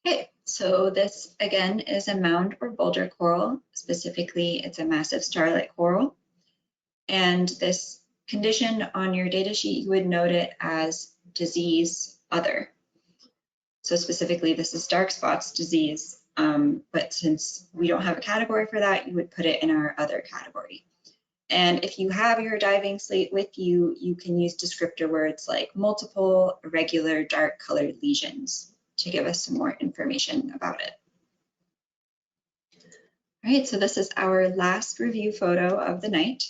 Okay, so this again is a mound or boulder coral. Specifically, it's a massive starlight coral. And this condition on your data sheet, you would note it as disease other. So specifically, this is dark spots disease, but since we don't have a category for that, you would put it in our other category. And if you have your diving slate with you, you can use descriptor words like multiple, irregular, dark colored lesions to give us some more information about it. All right, so this is our last review photo of the night.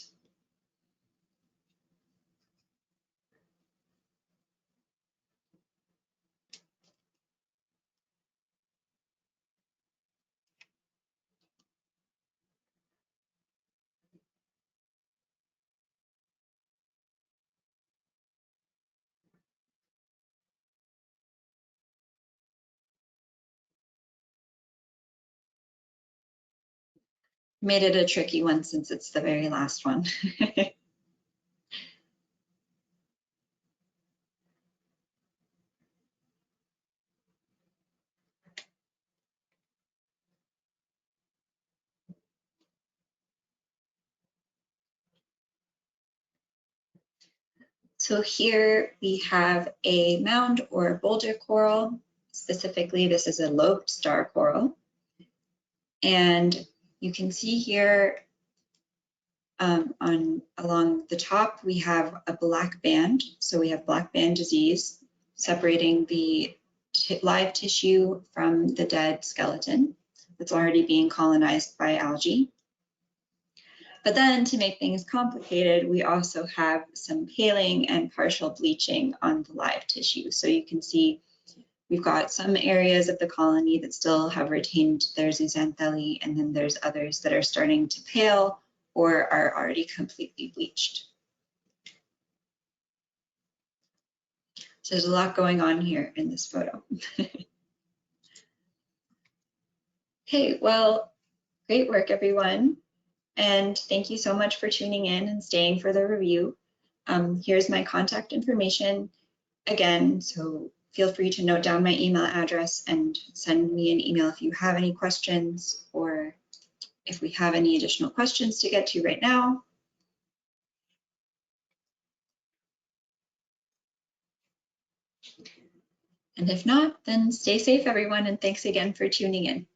Made it a tricky one since it's the very last one. So here we have a mound or a boulder coral. Specifically, this is a lobed star coral. And you can see here along the top, we have a black band. So we have black band disease separating the live tissue from the dead skeleton that's already being colonized by algae. But then to make things complicated, we also have some paling and partial bleaching on the live tissue. So you can see we've got some areas of the colony that still have retained their zooxanthallae, and then there's others that are starting to pale or are already completely bleached. So there's a lot going on here in this photo. Okay, well, great work, everyone. And thank you so much for tuning in and staying for the review. Here's my contact information again, so feel free to note down my email address and send me an email if you have any questions or if we have any additional questions to get to right now. And if not, then stay safe, everyone, and thanks again for tuning in.